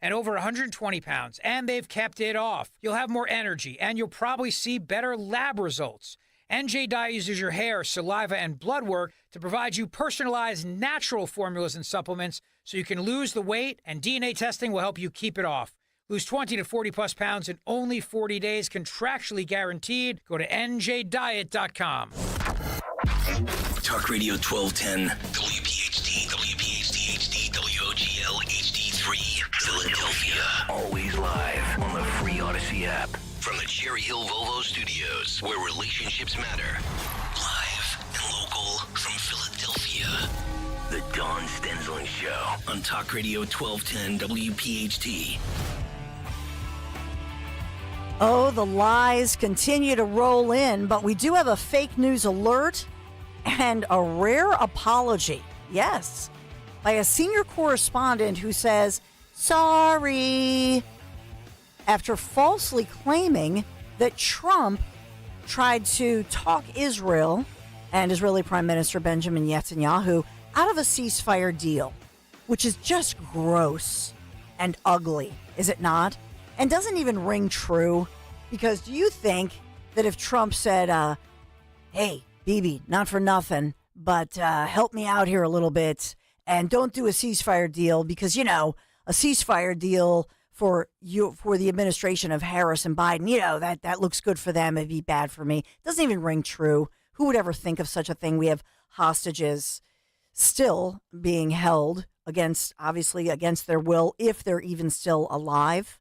and over 120 pounds, and they've kept it off. You'll have more energy, and you'll probably see better lab results. NJ Diet uses your hair, saliva, and blood work to provide you personalized natural formulas and supplements so you can lose the weight, and DNA testing will help you keep it off. Lose 20 to 40 plus pounds in only 40 days, contractually guaranteed. Go to njdiet.com. Talk Radio 1210, WPHT, WPHT HD, WOGL HD3, Philadelphia. Always live on the free Odyssey app. From the Cherry Hill Volvo Studios, where relationships matter. Live and local from Philadelphia. The Dawn Stensland Show on Talk Radio 1210 WPHT. Oh, the lies continue to roll in, but we do have a fake news alert and a rare apology. Yes, by a senior correspondent who says, sorry, after falsely claiming that Trump tried to talk Israel and Israeli Prime Minister Benjamin Netanyahu out of a ceasefire deal, which is just gross and ugly, is it not? And doesn't even ring true, because do you think that if Trump said, hey, Bibi, not for nothing, but help me out here a little bit and don't do a ceasefire deal because, you know, a ceasefire deal for the administration of Harris and Biden, you know, that looks good for them, it'd be bad for me. Doesn't even ring true. Who would ever think of such a thing? We have hostages still being held against their will, if they're even still alive.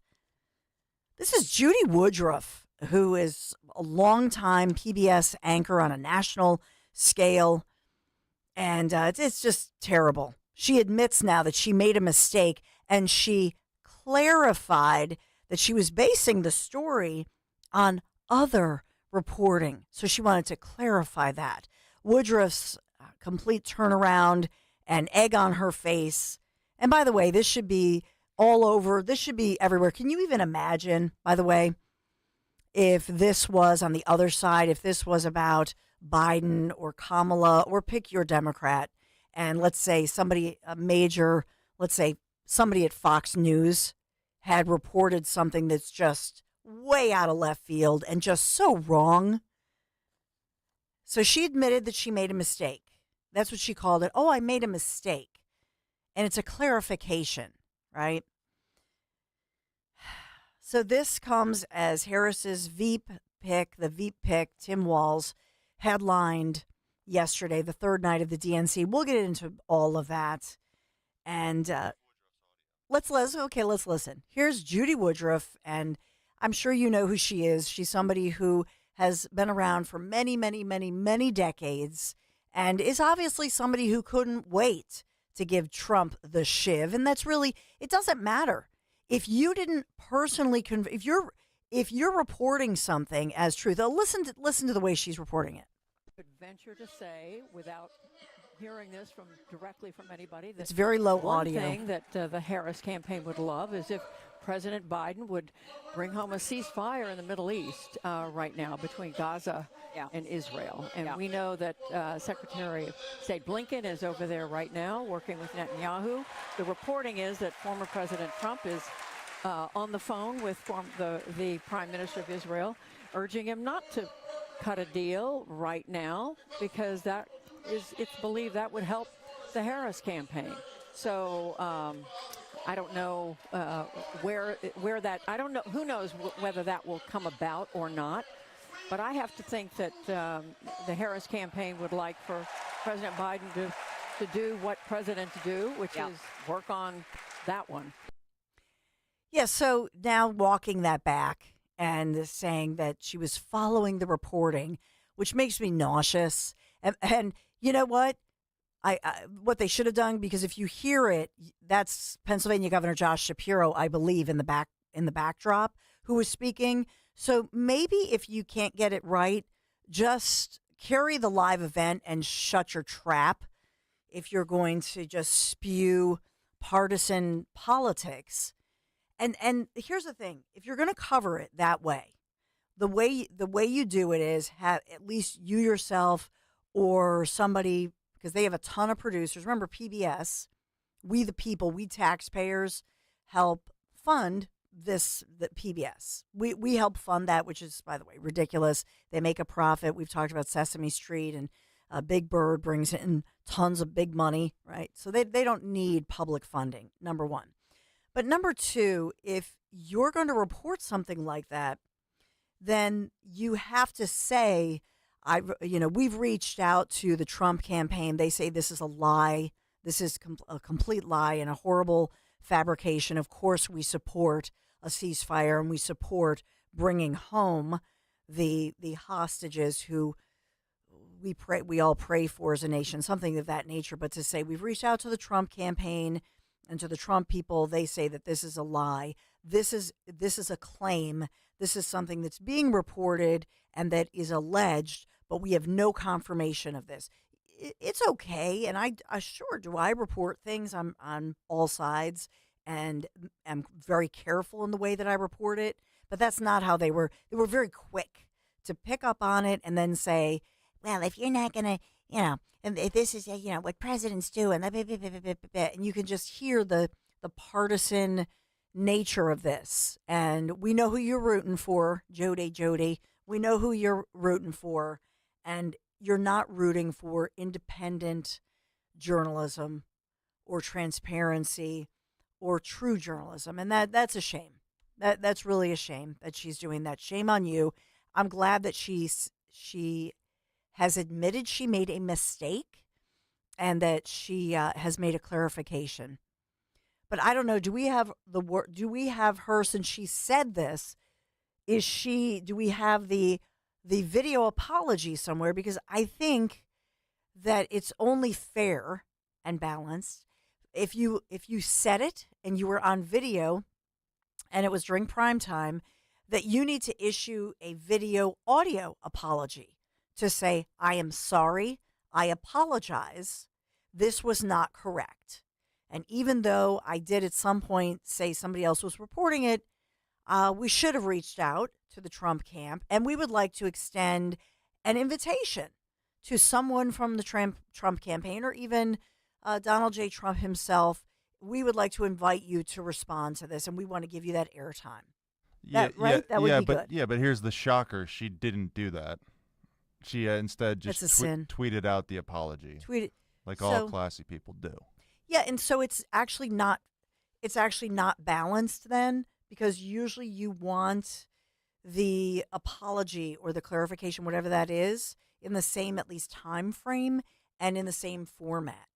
This is Judy Woodruff, who is a longtime PBS anchor on a national scale, and it's just terrible. She admits now that she made a mistake, and she clarified that she was basing the story on other reporting. So she wanted to clarify that. Woodruff's complete turnaround and egg on her face. And by the way, this should be all over. This should be everywhere. Can you even imagine, by the way, if this was on the other side, if this was about Biden or Kamala, or pick your Democrat, and let's say somebody at Fox News had reported something that's just way out of left field and just so wrong. So she admitted that she made a mistake. That's what she called it. Oh, I made a mistake. And it's a clarification, right? So this comes as Harris's the Veep pick, Tim Walz, headlined yesterday, the third night of the DNC. We'll get into all of that. And let's listen. Here's Judy Woodruff, and I'm sure you know who she is. She's somebody who has been around for many, many, many, many decades, and is obviously somebody who couldn't wait to give Trump the shiv. And that's really, it doesn't matter. If you didn't personally, if you're reporting something as truth, listen to the way she's reporting it. Could venture to say, without hearing this directly from anybody, that it's very low audio. One thing that the Harris campaign would love is if President Biden would bring home a ceasefire in the Middle East right now between Gaza and Israel. And we know that Secretary of State Blinken is over there right now working with Netanyahu. The reporting is that former President Trump is on the phone with the Prime Minister of Israel, urging him not to cut a deal right now because it's believed that would help the Harris campaign. So I don't know where that, I don't know, who knows whether that will come about or not. But I have to think that the Harris campaign would like for President Biden to do what presidents do, which is work on that one. Yeah, so now walking that back and saying that she was following the reporting, which makes me nauseous. And you know what? What they should have done, because if you hear it, that's Pennsylvania Governor Josh Shapiro, I believe, in the backdrop, who was speaking. So maybe if you can't get it right, just carry the live event and shut your trap if you're going to just spew partisan politics. And here's the thing: if you're going to cover it that way, the way you do it is have at least you yourself or somebody, because they have a ton of producers. Remember, PBS, we the people, we taxpayers help fund the PBS. We help fund that, which is, by the way, ridiculous. They make a profit. We've talked about Sesame Street, and Big Bird brings in tons of big money, right? So they don't need public funding, number one. But number two, if you're going to report something like that, then you have to say, we've reached out to the Trump campaign. They say this is a lie. This is a complete lie and a horrible fabrication. Of course, we support a ceasefire, and we support bringing home the hostages who we all pray for as a nation, something of that nature. But to say we've reached out to the Trump campaign and to the Trump people, they say that this is a lie. This is a claim. This is something that's being reported and that is alleged, but we have no confirmation of this. It's okay, and I sure do. I report things on all sides, and I'm very careful in the way that I report it. But that's not how they were. They were very quick to pick up on it and then say, "Well, if you're not gonna, and if this is, what presidents do," and and you can just hear the partisan nature of this. And we know who you're rooting for, Jody. We know who you're rooting for, and you're not rooting for independent journalism or transparency or true journalism. And that's a shame. That's really a shame that she's doing that. Shame on you. I'm glad that she has admitted she made a mistake and that she has made a clarification. But I don't know. Do we have her, since she said this? Do we have the video apology somewhere? Because I think that it's only fair and balanced if you said it and you were on video and it was during prime time, that you need to issue a video audio apology to say, I am sorry, I apologize, this was not correct. And even though I did at some point say somebody else was reporting it, we should have reached out to the Trump camp, and we would like to extend an invitation to someone from the Trump campaign, or even Donald J. Trump himself. We would like to invite you to respond to this, and we want to give you that airtime. That would be good. Yeah, but here's the shocker. She didn't do that. She instead just tweeted out the apology. Like all classy people do. Yeah, and so it's actually not balanced then, because usually you want the apology or the clarification, whatever that is, in the same at least time frame and in the same format.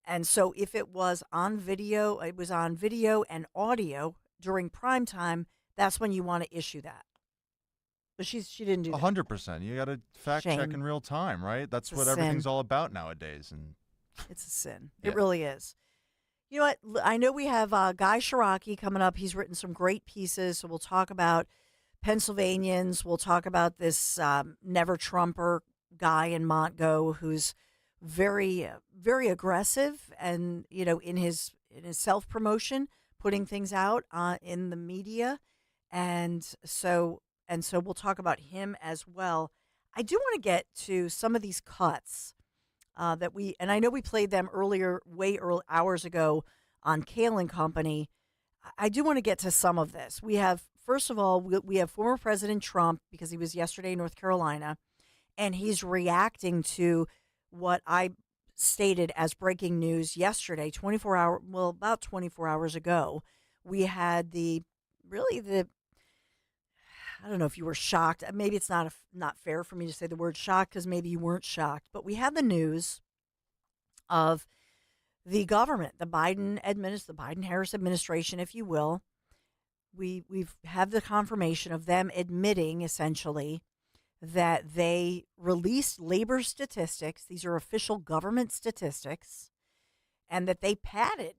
And so if it was on video and audio during prime time, that's when you want to issue that. But she didn't do that. 100%. You got to fact check in real time, right? That's what everything's all about nowadays. And it's a sin. Yeah. It really is. You know what? I know we have Guy Shiraki coming up. He's written some great pieces. So we'll talk about Pennsylvanians. We'll talk about this Never Trumper guy in Montgo who's very, very aggressive and, in his self-promotion, putting things out in the media. And so we'll talk about him as well. I do want to get to some of these cuts and I know we played them way early hours ago on Kale and Company. I do want to get to some of this. We have, first of all, we have former President Trump, because he was yesterday in North Carolina, and he's reacting to what I stated as breaking news yesterday, about 24 hours ago. We had I don't know if you were shocked. Maybe it's not fair for me to say the word shocked, because maybe you weren't shocked. But we had the news of the government, the Biden-Harris administration, if you will. We've had the confirmation of them admitting, essentially, that they released labor statistics. These are official government statistics, and that they padded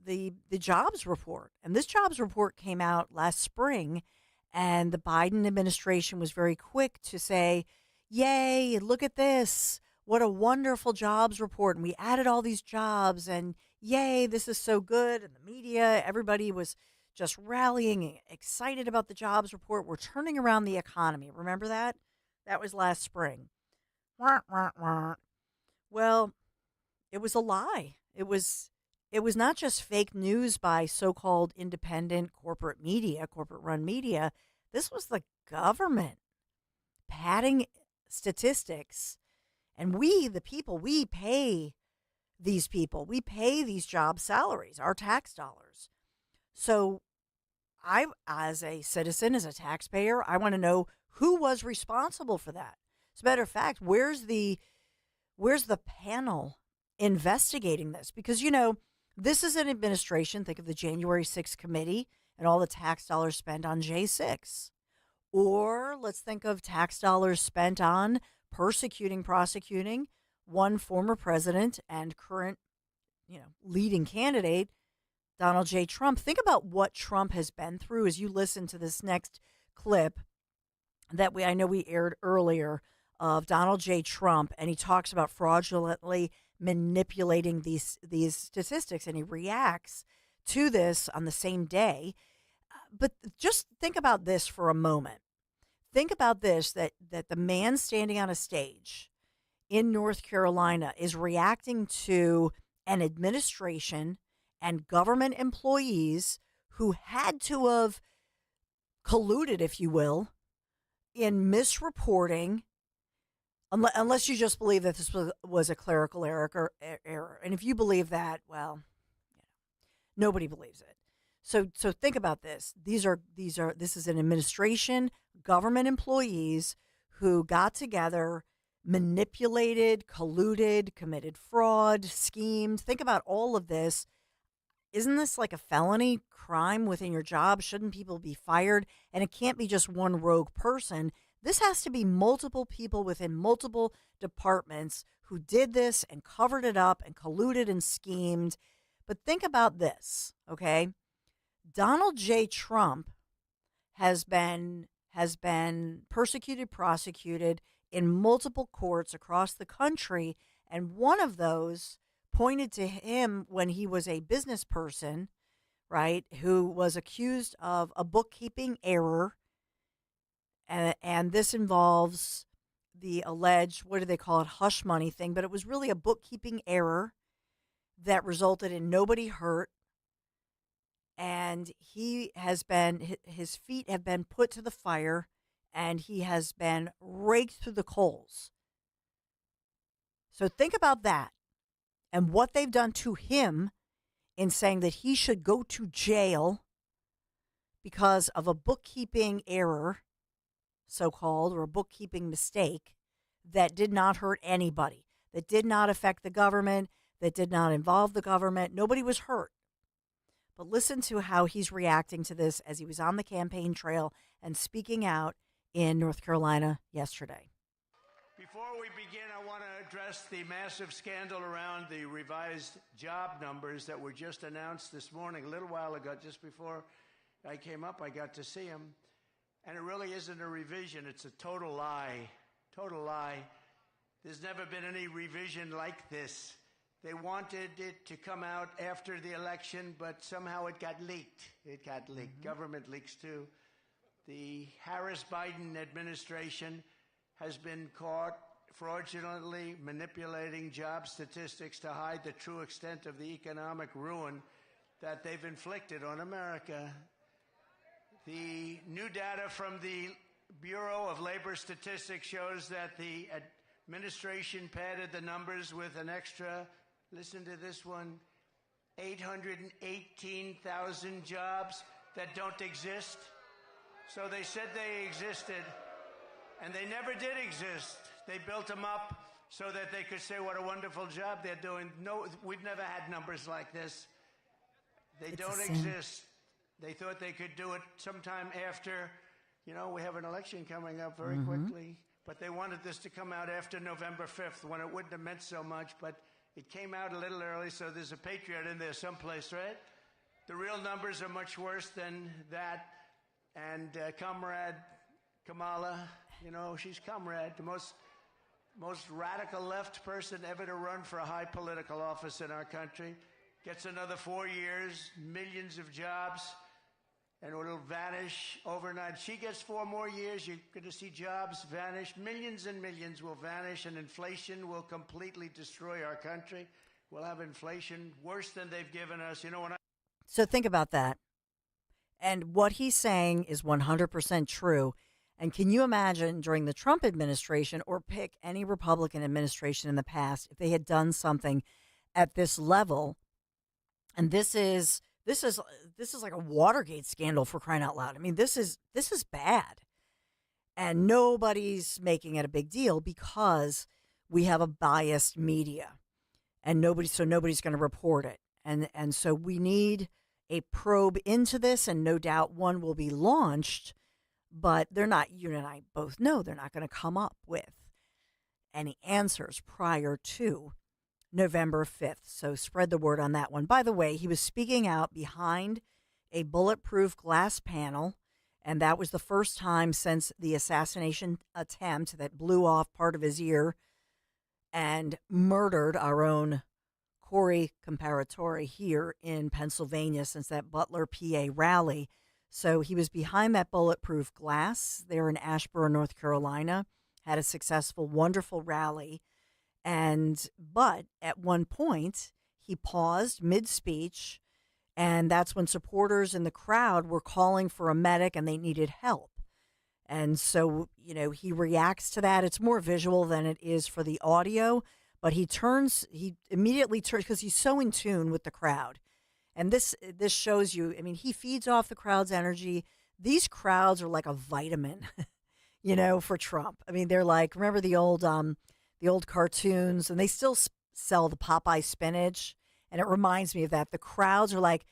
the jobs report. And this jobs report came out last spring. And the Biden administration was very quick to say, yay, look at this. What a wonderful jobs report. And we added all these jobs, and yay, this is so good. And the media, everybody was just rallying and excited about the jobs report. We're turning around the economy. Remember that? That was last spring. Well, it was a lie. It was it was not just fake news by so-called independent corporate media, corporate-run media. This was the government padding statistics. And we, the people, we pay these people. We pay these job salaries, our tax dollars. So I, as a citizen, as a taxpayer, I want to know who was responsible for that. As a matter of fact, where's the panel investigating this? Because, this is an administration. Think of the January 6th committee and all the tax dollars spent on J6. Or let's think of tax dollars spent on prosecuting one former president and current, leading candidate, Donald J. Trump. Think about what Trump has been through as you listen to this next clip that I know we aired earlier of Donald J. Trump, and he talks about fraudulently manipulating these statistics, and he reacts to this on the same day. But just think about this for a moment. Think about this, that the man standing on a stage in North Carolina is reacting to an administration and government employees who had to have colluded, if you will, in misreporting, unless you just believe that this was a clerical error. And if you believe that, well, nobody believes it. So think about this. This is an administration, government employees who got together, manipulated, colluded, committed fraud, schemed. Think about all of this. Isn't this like a felony crime within your job? Shouldn't people be fired? And it can't be just one rogue person. This has to be multiple people within multiple departments who did this and covered it up and colluded and schemed. But think about this, okay? Donald J. Trump has been persecuted, prosecuted in multiple courts across the country, and one of those pointed to him when he was a business person, right, who was accused of a bookkeeping error, and this involves the alleged, what do they call it, hush money thing, but it was really a bookkeeping error that resulted in nobody hurt. And his feet have been put to the fire, and he has been raked through the coals. So think about that and what they've done to him in saying that he should go to jail because of a bookkeeping error, so-called, or a bookkeeping mistake that did not hurt anybody, that did not affect the government, that did not involve the government. Nobody was hurt. But listen to how he's reacting to this as he was on the campaign trail and speaking out in North Carolina yesterday. Before we begin, I want to address the massive scandal around the revised job numbers that were just announced this morning. A little while ago, just before I came up, I got to see them. And it really isn't a revision. It's a total lie. Total lie. There's never been any revision like this. They wanted it to come out after the election, but somehow it got leaked. It got leaked. Government leaks too. The Harris-Biden administration has been caught fraudulently manipulating job statistics to hide the true extent of the economic ruin that they've inflicted on America. The new data from the Bureau of Labor Statistics shows that the administration padded the numbers with an extra, listen to this one, 818,000 jobs that don't exist. So they said they existed, and they never did exist. They built them up so that they could say what a wonderful job they're doing. No, we've never had numbers like this. They don't exist. They thought they could do it sometime after, we have an election coming up very quickly. But they wanted this to come out after November 5th, when it wouldn't have meant so much. But it came out a little early, so there's a patriot in there someplace, right? The real numbers are much worse than that. And Comrade Kamala, she's Comrade, the most radical left person ever to run for a high political office in our country, gets another 4 years, millions of jobs, and it'll vanish overnight. She gets 4 more years, you're going to see jobs vanish. Millions and millions will vanish, and inflation will completely destroy our country. We'll have inflation worse than they've given us. So think about that. And what he's saying is 100% true. And can you imagine during the Trump administration, or pick any Republican administration in the past, if they had done something at this level? And this is like a Watergate scandal, for crying out loud. I mean, this is bad. And nobody's making it a big deal because we have a biased media, and nobody's going to report it. And so we need a probe into this, and no doubt one will be launched, but they're not, you and I both know they're not going to come up with any answers prior to November 5th. So spread the word on that one. By the way, he was speaking out behind a bulletproof glass panel, and that was the first time since the assassination attempt that blew off part of his ear and murdered our own Corey Comparatore here in Pennsylvania, since that Butler, PA rally. So he was behind that bulletproof glass there in Ashburn, North Carolina, had a successful, wonderful rally. But at one point, he paused mid-speech, and that's when supporters in the crowd were calling for a medic and they needed help. And so, he reacts to that. It's more visual than it is for the audio, but he immediately turns, because he's so in tune with the crowd. And this shows you, he feeds off the crowd's energy. These crowds are like a vitamin, for Trump. They're like, remember the old cartoons, and they still sell the Popeye spinach. And it reminds me of that. The crowds are like,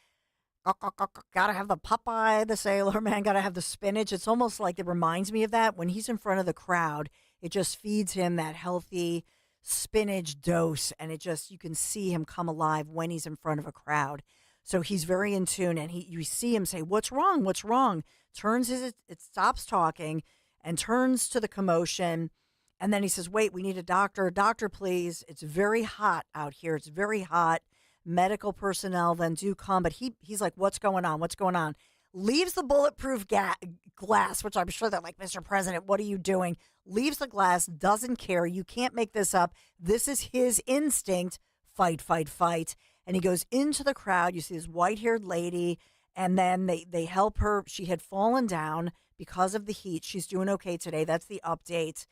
gotta have the Popeye, the Sailor Man, gotta have the spinach. It's almost like it reminds me of that. When he's in front of the crowd, it just feeds him that healthy spinach dose. And you can see him come alive when he's in front of a crowd. So he's very in tune, and you see him say, "What's wrong? What's wrong?" It stops talking and turns to the commotion. And then he says, "Wait, we need a doctor. Doctor, please. It's very hot out here. It's very hot. Medical personnel then do come." But he's like, "What's going on? What's going on?" Leaves the bulletproof glass, which I'm sure they're like, "Mr. President, what are you doing?" Leaves the glass, doesn't care. You can't make this up. This is his instinct. Fight, fight, fight. And he goes into the crowd. You see this white-haired lady, and then they help her. She had fallen down because of the heat. She's doing okay today. That's the update.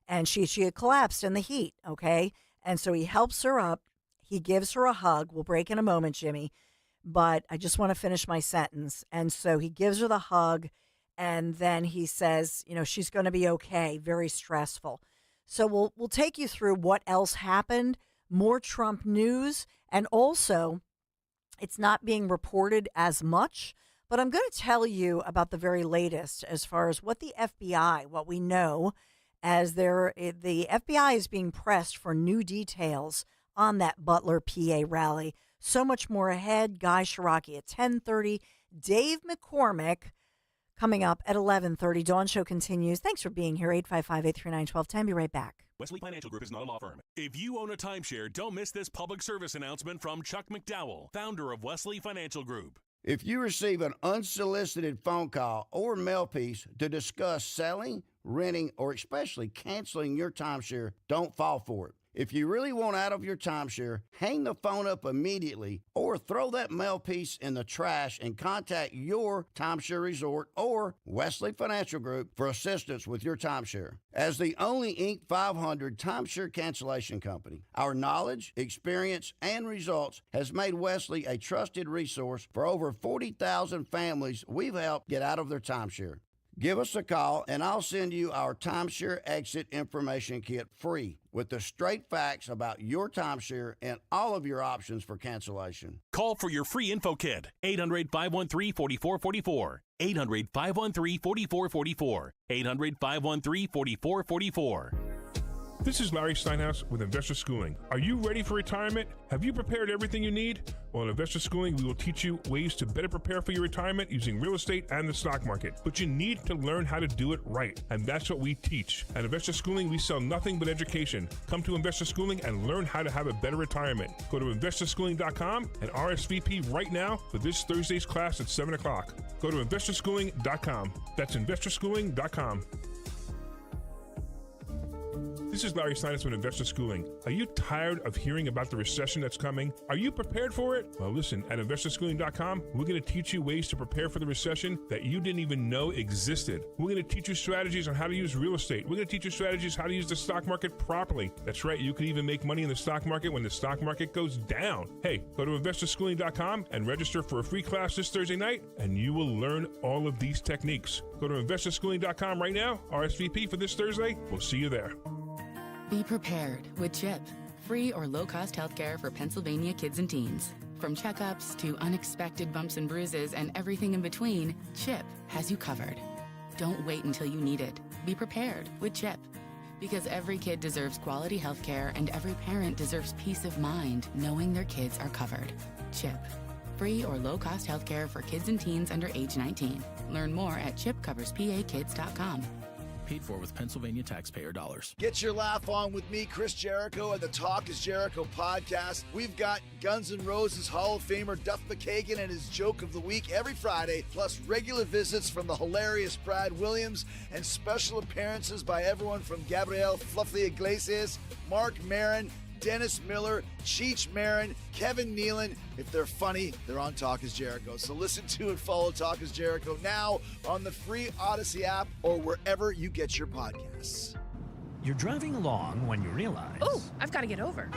And she had collapsed in the heat, okay? And so he helps her up. He gives her a hug. We'll break in a moment, Jimmy. But I just want to finish my sentence. And so he gives her the hug, and then he says, she's going to be okay. Very stressful. So we'll take you through what else happened, more Trump news, and also it's not being reported as much. But I'm going to tell you about the very latest as far as what the FBI, what we know, as the FBI is being pressed for new details on that Butler, PA rally. So much more ahead. Guy Shiraki at 10:30. Dave McCormick coming up at 11:30. Dawn Show continues. Thanks for being here. 855-839-1210. Be right back. Wesley Financial Group is not a law firm. If you own a timeshare, don't miss this public service announcement from Chuck McDowell, founder of Wesley Financial Group. If you receive an unsolicited phone call or mail piece to discuss selling, renting, or especially canceling your timeshare, don't fall for it. If you really want out of your timeshare, hang the phone up immediately or throw that mail piece in the trash and contact your timeshare resort or Wesley Financial Group for assistance with your timeshare. As the only Inc. 500 timeshare cancellation company, our knowledge, experience, and results has made Wesley a trusted resource for over 40,000 families we've helped get out of their timeshare. Give us a call, and I'll send you our timeshare exit information kit free with the straight facts about your timeshare and all of your options for cancellation. Call for your free info kit. 800-513-4444. 800-513-4444. 800-513-4444. This is Larry Steinhaus with Investor Schooling. Are you ready for retirement? Have you prepared everything you need? Well, in Investor Schooling, we will teach you ways to better prepare for your retirement using real estate and the stock market. But you need to learn how to do it right, and that's what we teach. At Investor Schooling, we sell nothing but education. Come to Investor Schooling and learn how to have a better retirement. Go to investorschooling.com and RSVP right now for this Thursday's class at 7 o'clock. Go to investorschooling.com. That's investorschooling.com. This is Larry Steinitz with Investor Schooling. Are you tired of hearing about the recession that's coming? Are you prepared for it? Well, listen, at investorschooling.com, we're going to teach you ways to prepare for the recession that you didn't even know existed. We're going to teach you strategies on how to use real estate. We're going to teach you strategies how to use the stock market properly. That's right, you can even make money in the stock market when the stock market goes down. Hey, go to investorschooling.com and register for a free class this Thursday night, and you will learn all of these techniques. Go to investorschooling.com right now, RSVP for this Thursday. We'll see you there. Be prepared with CHIP, free or low-cost healthcare for Pennsylvania kids and teens. From checkups to unexpected bumps and bruises and everything in between, CHIP has you covered. Don't wait until you need it. Be prepared with CHIP. Because every kid deserves quality healthcare and every parent deserves peace of mind knowing their kids are covered. CHIP, free or low-cost healthcare for kids and teens under age 19. Learn more at chipcoverspakids.com. Paid for with Pennsylvania taxpayer dollars. Get your laugh on with me, Chris Jericho, and the Talk is Jericho podcast. We've got Guns N' Roses Hall of Famer Duff McKagan and his joke of the week every Friday, plus regular visits from the hilarious Brad Williams and special appearances by everyone from Gabrielle Fluffy Iglesias, Mark Maron, Dennis Miller, Cheech Marin, Kevin Nealon. If they're funny, they're on Talk is Jericho. So listen to and follow Talk is Jericho now on the free Odyssey app or wherever you get your podcasts. You're driving along when you realize... Oh, I've got to get over.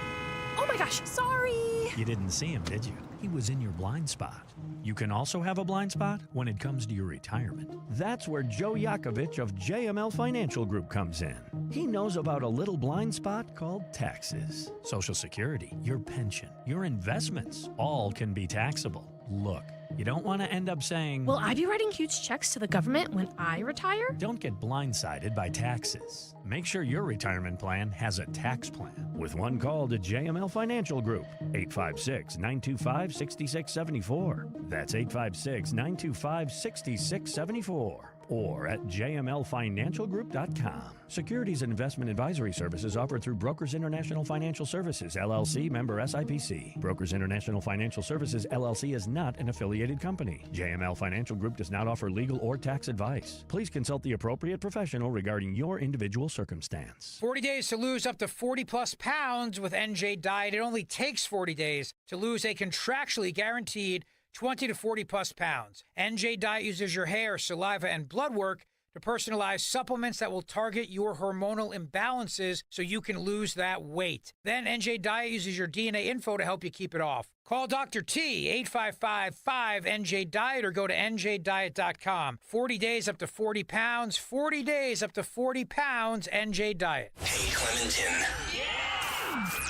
Oh my gosh, sorry. You didn't see him, did you? He was in your blind spot. You can also have a blind spot when it comes to your retirement. That's where Joe Yakovich of JML Financial Group comes in. He knows about a little blind spot called taxes. Social Security, your pension, your investments, all can be taxable. Look, you don't want to end up saying, will I be writing huge checks to the government when I retire? Don't get blindsided by taxes. Make sure your retirement plan has a tax plan. With one call to JML Financial Group, 856-925-6674. That's 856-925-6674. Or at jmlfinancialgroup.com. Securities and investment advisory services offered through Brokers International Financial Services, LLC, member SIPC. Brokers International Financial Services, LLC is not an affiliated company. JML Financial Group does not offer legal or tax advice. Please consult the appropriate professional regarding your individual circumstance. 40 days to lose up to 40-plus pounds with NJ Diet. It only takes 40 days to lose a contractually guaranteed 20 to 40-plus pounds. NJ Diet uses your hair, saliva, and blood work to personalize supplements that will target your hormonal imbalances so you can lose that weight. Then NJ Diet uses your DNA info to help you keep it off. Call Dr. T, 855-5-NJ-DIET, or go to njdiet.com. 40 days up to 40 pounds, 40 days up to 40 pounds, NJ Diet. Hey, Clementon. Yeah!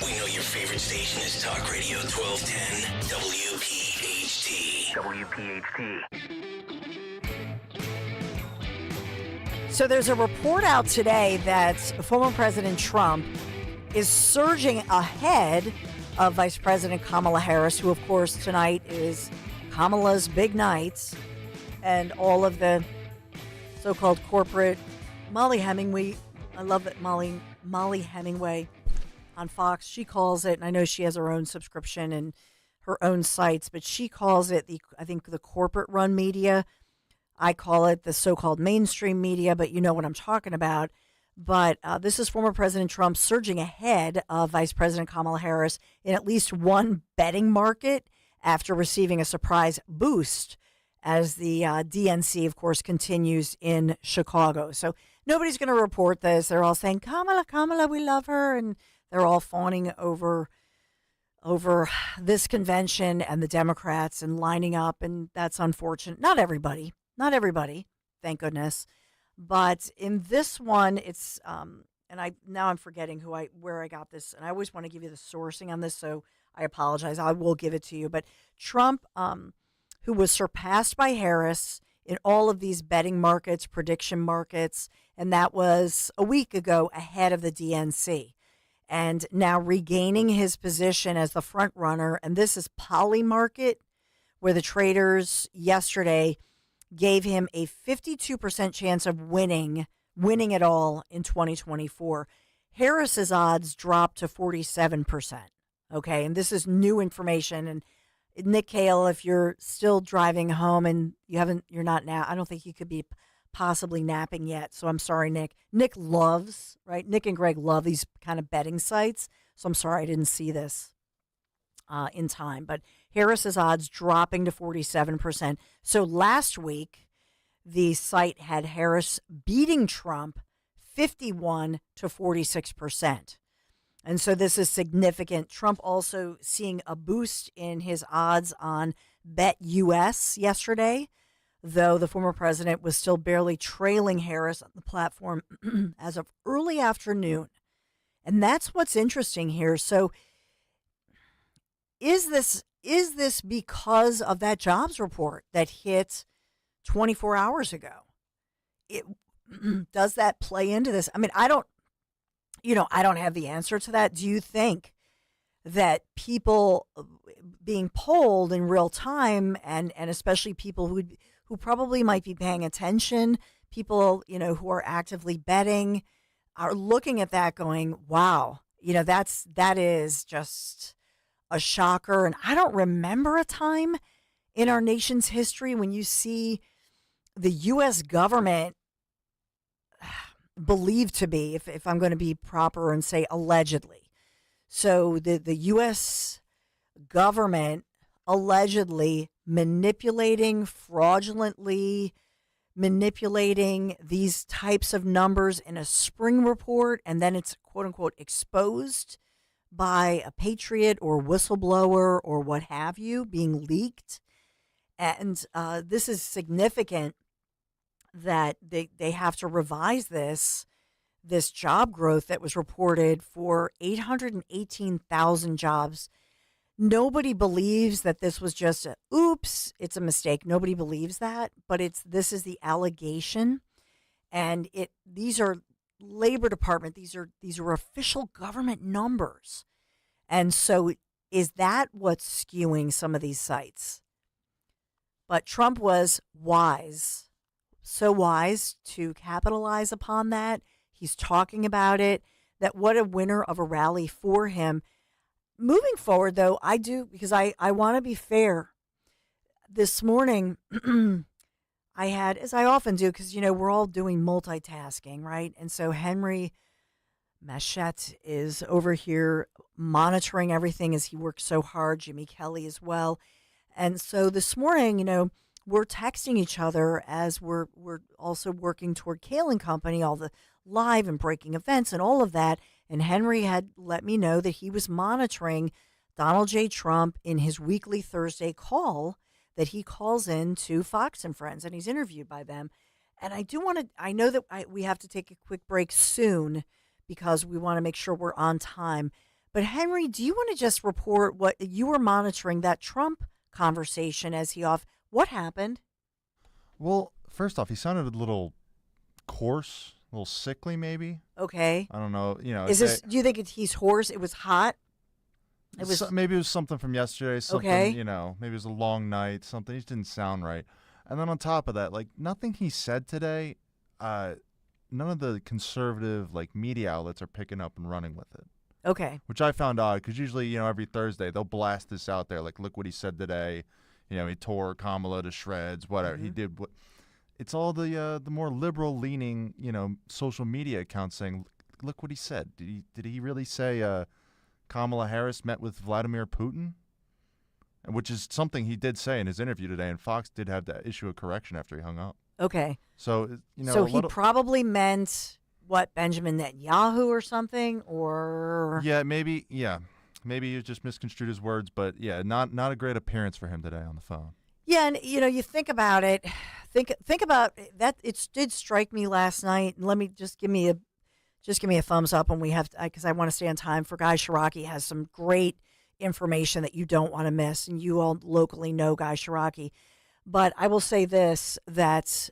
We know your favorite station is Talk Radio 1210, WPHT. WPHT. So there's a report out today that former President Trump is surging ahead of Vice President Kamala Harris, who, of course, tonight is Kamala's big night, and all of the so-called corporate Molly Hemingway. I love that Molly Hemingway on Fox. She calls it, and I know she has her own subscription and her own sites, but she calls it I think the corporate-run media. I call it the so-called mainstream media, but you know what I'm talking about. But this is former President Trump surging ahead of Vice President Kamala Harris in at least one betting market after receiving a surprise boost as the DNC, of course, continues in Chicago. So nobody's going to report this. They're all saying, Kamala, we love her. And they're all fawning over this convention and the Democrats and lining up. And that's unfortunate. Not everybody, thank goodness. But in this one, it's and I'm forgetting where I got this, and I always want to give you the sourcing on this, so I apologize. I will give it to you. But Trump, who was surpassed by Harris in all of these betting markets, prediction markets, and that was a week ago ahead of the DNC, and now regaining his position as the front runner. And this is Polymarket, where the traders yesterday gave him a 52% chance of winning it all in 2024. Harris's odds dropped to 47%. Okay, and this is new information. And Nick Cale, if you're still driving home and you're not now, I don't think you could be possibly napping yet, so I'm sorry, Nick. Nick loves, right? Nick and Greg love these kind of betting sites, so I'm sorry I didn't see this in time. But Harris's odds dropping to 47%. So last week, the site had Harris beating Trump 51 to 46%. And so this is significant. Trump also seeing a boost in his odds on BetUS yesterday, though the former president was still barely trailing Harris on the platform as of early afternoon. And that's what's interesting here. So is this because of that jobs report that hit 24 hours ago? Does that play into this? I mean, I don't have the answer to that. Do you think that people being polled in real time and especially people who probably might be paying attention, people, who are actively betting, are looking at that going, wow, that is just a shocker. And I don't remember a time in our nation's history when you see the U.S. government believed to be, if I'm going to be proper and say allegedly. So the U.S. government allegedly fraudulently manipulating these types of numbers in a spring report, and then it's quote unquote exposed by a patriot or whistleblower or what have you, being leaked. And this is significant that they have to revise this job growth that was reported for 818,000 jobs. Nobody believes that this was just it's a mistake. Nobody believes that, but this is the allegation, and these are Labor Department. These are official government numbers, and so is that what's skewing some of these sites? But Trump was wise. So wise to capitalize upon that. He's talking about it, that what a winner of a rally for him. Moving forward, though, I do, because I want to be fair. This morning, I had, as I often do, because, we're all doing multitasking, right? And so Henry Machette is over here monitoring everything as he works so hard, Jimmy Kelly as well. And so this morning, we're texting each other as we're also working toward Kale and Company, all the live and breaking events and all of that. And Henry had let me know that he was monitoring Donald J. Trump in his weekly Thursday call that he calls in to Fox and Friends, and he's interviewed by them. And I know that we have to take a quick break soon because we want to make sure we're on time. But Henry, do you want to just report what you were monitoring, that Trump conversation what happened? Well, first off, he sounded a little coarse, a little sickly, maybe. Okay. I don't know. Do you think he's hoarse? It was hot. Maybe it was something from yesterday. Something, okay. Maybe it was a long night. Something. He just didn't sound right. And then on top of that, nothing he said today, none of the conservative media outlets are picking up and running with it. Okay. Which I found odd because usually, every Thursday they'll blast this out there, look what he said today. He tore Kamala to shreds, whatever. Mm-hmm. He did what. It's all the more liberal leaning, social media accounts saying, look what he said. Did he really say Kamala Harris met with Vladimir Putin? Which is something he did say in his interview today, and Fox did have to issue a correction after he hung up. Okay. So, So he probably meant what, Benjamin Netanyahu or something, or maybe he just misconstrued his words, but not a great appearance for him today on the phone. Yeah, and you think about it. Think about that. It did strike me last night. And let me just give me a thumbs up when we have, because I want to stay on time. For Guy Shiraki has some great information that you don't want to miss, and you all locally know Guy Shiraki. But I will say this: that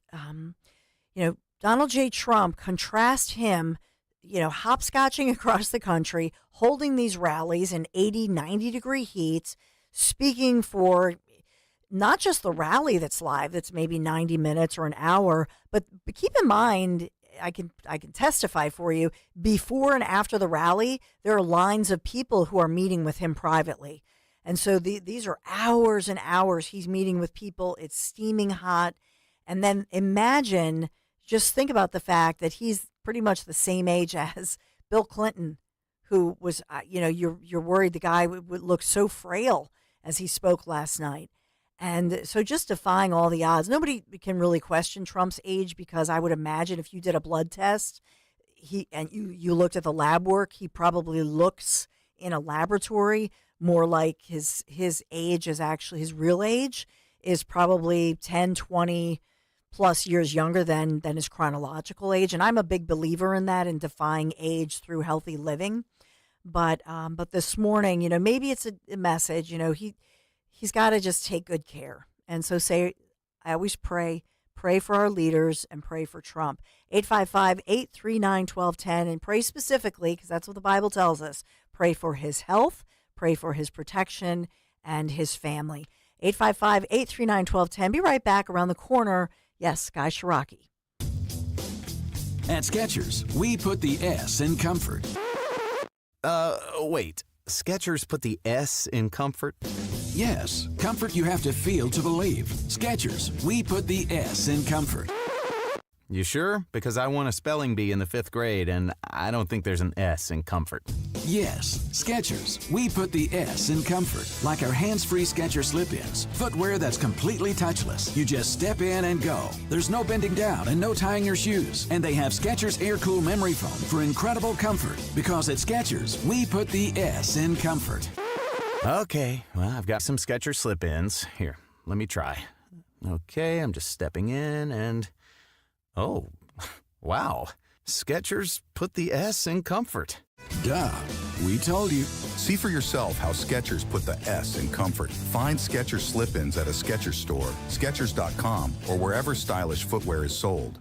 Donald J. Trump, contrast him, hopscotching across the country, holding these rallies in 80, 90-degree heat, speaking for not just the rally that's live, that's maybe 90 minutes or an hour, but keep in mind, I can testify for you, before and after the rally, there are lines of people who are meeting with him privately. And so these are hours and hours he's meeting with people. It's steaming hot. And then imagine just think about the fact that he's pretty much the same age as Bill Clinton, who was, you're worried the guy would look so frail as he spoke last night. And so just defying all the odds, nobody can really question Trump's age, because I would imagine if you did a blood test, you looked at the lab work, he probably looks in a laboratory more like his age is actually, his real age is probably 10, 20 plus years younger than his chronological age. And I'm a big believer in that, in defying age through healthy living. But this morning, maybe it's a message, he's got to just take good care. And so I always pray for our leaders and pray for Trump. 855-839-1210, and pray specifically, because that's what the Bible tells us. Pray for his health, pray for his protection and his family. 855-839-1210. Be right back. Around the corner. Yes, Guy Shiraki. At Skechers, we put the S in comfort. Wait. Skechers put the S in comfort? Yes, comfort you have to feel to believe. Skechers, we put the S in comfort. You sure? Because I won a spelling bee in the 5th grade, and I don't think there's an S in comfort. Yes, Skechers, we put the S in comfort, like our hands-free Skechers slip-ins. Footwear that's completely touchless. You just step in and go. There's no bending down and no tying your shoes. And they have Skechers Air-Cool Memory Foam for incredible comfort. Because at Skechers, we put the S in comfort. Okay, well, I've got some Skechers slip-ins. Here, let me try. Okay, I'm just stepping in and... Oh, wow. Skechers put the S in comfort. Duh, we told you. See for yourself how Skechers put the S in comfort. Find Skechers slip-ins at a Skechers store, Skechers.com, or wherever stylish footwear is sold.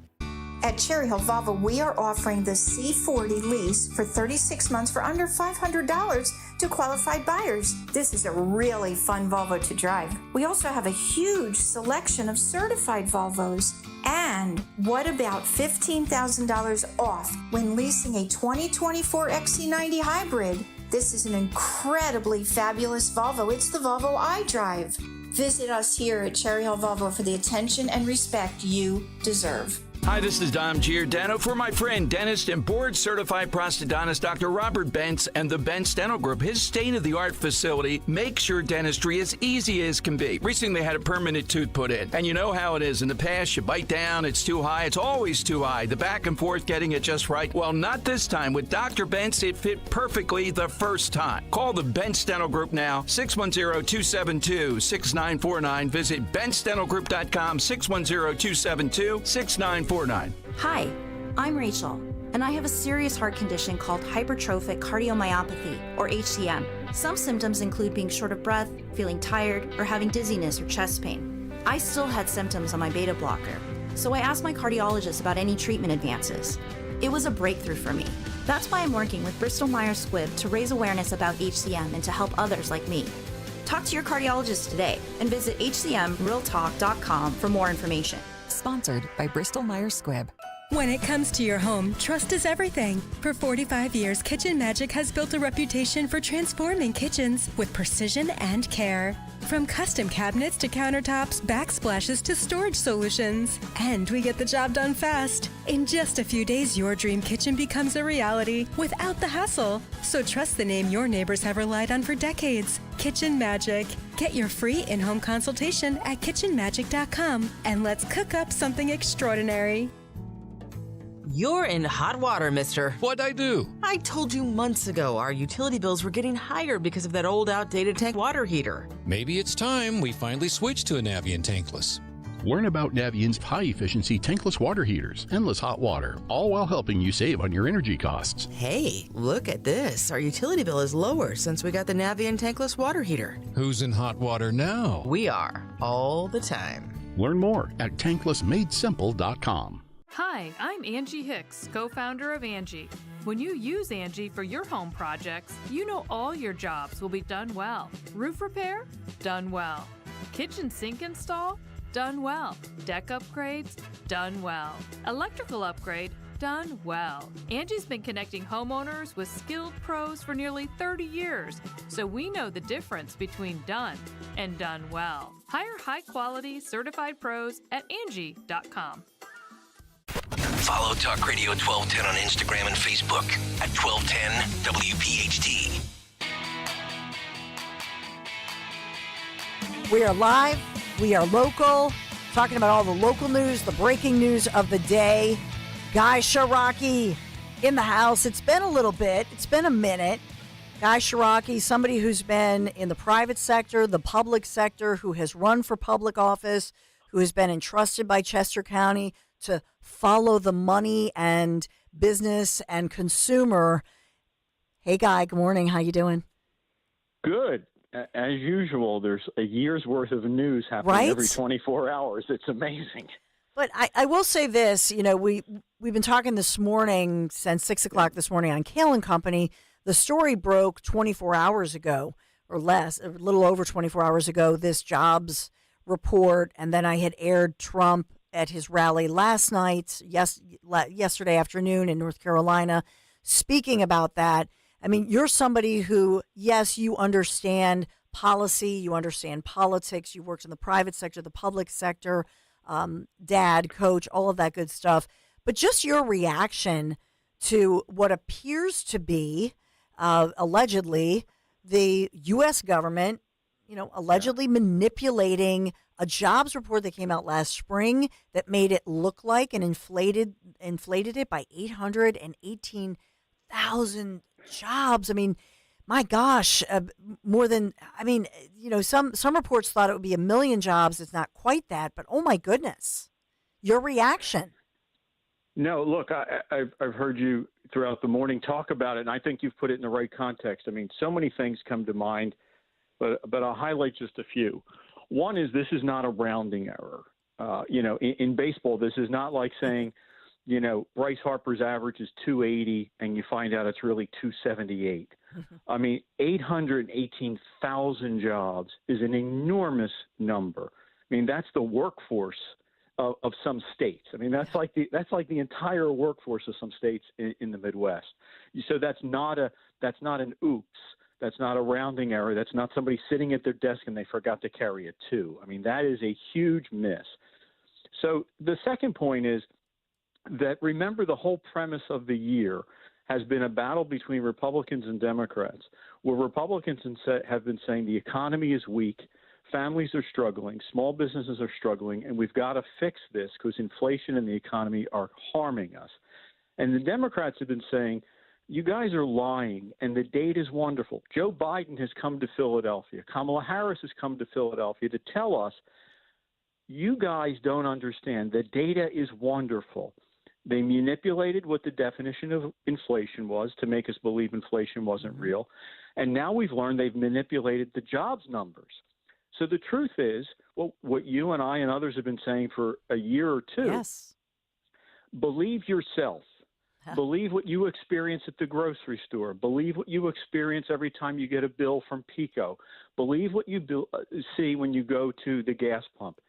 At Cherry Hill Volvo, we are offering the C40 lease for 36 months for under $500 to qualified buyers. This is a really fun Volvo to drive. We also have a huge selection of certified Volvos. And what about $15,000 off when leasing a 2024 XC90 hybrid? This is an incredibly fabulous Volvo. It's the Volvo I drive. Visit us here at Cherry Hill Volvo for the attention and respect you deserve. Hi, this is Dom Giordano for my friend, dentist and board-certified prosthodontist Dr. Robert Bentz and the Bentz Dental Group. His state-of-the-art facility makes your dentistry as easy as can be. Recently, they had a permanent tooth put in, and you know how it is. In the past, you bite down, it's too high, it's always too high. The back and forth getting it just right. Well, not this time. With Dr. Bentz, it fit perfectly the first time. Call the Bentz Dental Group now, 610-272-6949. Visit BentzDentalGroup.com, 610-272-6949. Hi, I'm Rachel, and I have a serious heart condition called hypertrophic cardiomyopathy, or HCM. Some symptoms include being short of breath, feeling tired, or having dizziness or chest pain. I still had symptoms on my beta blocker, so I asked my cardiologist about any treatment advances. It was a breakthrough for me. That's why I'm working with Bristol-Myers Squibb to raise awareness about HCM and to help others like me. Talk to your cardiologist today and visit hcmrealtalk.com for more information. Sponsored by Bristol-Myers Squibb. When it comes to your home, trust is everything. For 45 years, Kitchen Magic has built a reputation for transforming kitchens with precision and care. From custom cabinets to countertops, backsplashes to storage solutions. And we get the job done fast. In just a few days, your dream kitchen becomes a reality without the hassle. So trust the name your neighbors have relied on for decades. Kitchen Magic. Get your free in-home consultation at kitchenmagic.com and let's cook up something extraordinary. You're in hot water, mister. What'd I do? I told you months ago our utility bills were getting higher because of that old outdated tank water heater. Maybe it's time we finally switch to a Navien tankless. Learn about Navien's high-efficiency tankless water heaters, endless hot water, all while helping you save on your energy costs. Hey, look at this. Our utility bill is lower since we got the Navien tankless water heater. Who's in hot water now? We are, all the time. Learn more at tanklessmadesimple.com. Hi, I'm Angie Hicks, co-founder of Angie. When you use Angie for your home projects, you know all your jobs will be done well. Roof repair? Done well. Kitchen sink install? Done well. Deck upgrades? Done well. Electrical upgrade? Done well. Angie's been connecting homeowners with skilled pros for nearly 30 years, so we know the difference between done and done well. Hire high-quality, certified pros at Angie.com. Follow Talk Radio 1210 on Instagram and Facebook at 1210 WPHT. We are live. We are local. Talking about all the local news, the breaking news of the day. Guy Shiraki in the house. It's been a little bit. It's been a minute. Guy Shiraki, somebody who's been in the private sector, the public sector, who has run for public office, who has been entrusted by Chester County to follow the money and business and consumer. Hey, Guy, good morning. How you doing? Good. As usual, there's a year's worth of news happening every 24 hours. It's amazing. But I will say this, we've been talking this morning since 6 o'clock this morning on Kale and Company. The story broke 24 hours ago or less, a little over 24 hours ago, this jobs report. And then I had aired Trump at his rally last night, yesterday afternoon in North Carolina, speaking about that. I mean, you're somebody who, yes, you understand policy, you understand politics, you worked in the private sector, the public sector, dad, coach, all of that good stuff. But just your reaction to what appears to be, allegedly, the U.S. government, allegedly manipulating a jobs report that came out last spring that made it look like and inflated it by 818,000 jobs. I mean, my gosh, more than, some reports thought it would be 1 million jobs. It's not quite that, but oh my goodness, your reaction. No, look, I've heard you throughout the morning talk about it, and I think you've put it in the right context. I mean, so many things come to mind, but I'll highlight just a few. One is this is not a rounding error. In baseball, this is not like saying, Bryce Harper's average is 280 and you find out it's really 278. I mean, 818,000 jobs is an enormous number. I mean, that's the workforce of some states. I mean, that's like the entire workforce of some states in the Midwest. So that's not an oops. That's not a rounding error. That's not somebody sitting at their desk and they forgot to carry a 2. I mean, that is a huge miss. So the second point is that, remember, the whole premise of the year has been a battle between Republicans and Democrats, where Republicans have been saying the economy is weak, families are struggling, small businesses are struggling, and we've got to fix this because inflation and the economy are harming us. And the Democrats have been saying, you guys are lying, and the data is wonderful. Joe Biden has come to Philadelphia. Kamala Harris has come to Philadelphia to tell us, you guys don't understand. The data is wonderful. They manipulated what the definition of inflation was to make us believe inflation wasn't real. And now we've learned they've manipulated the jobs numbers. So the truth is, what you and I and others have been saying for a year or two, yes. Believe yourself. Believe what you experience at the grocery store. Believe what you experience every time you get a bill from PECO. Believe what you see when you go to the gas pump.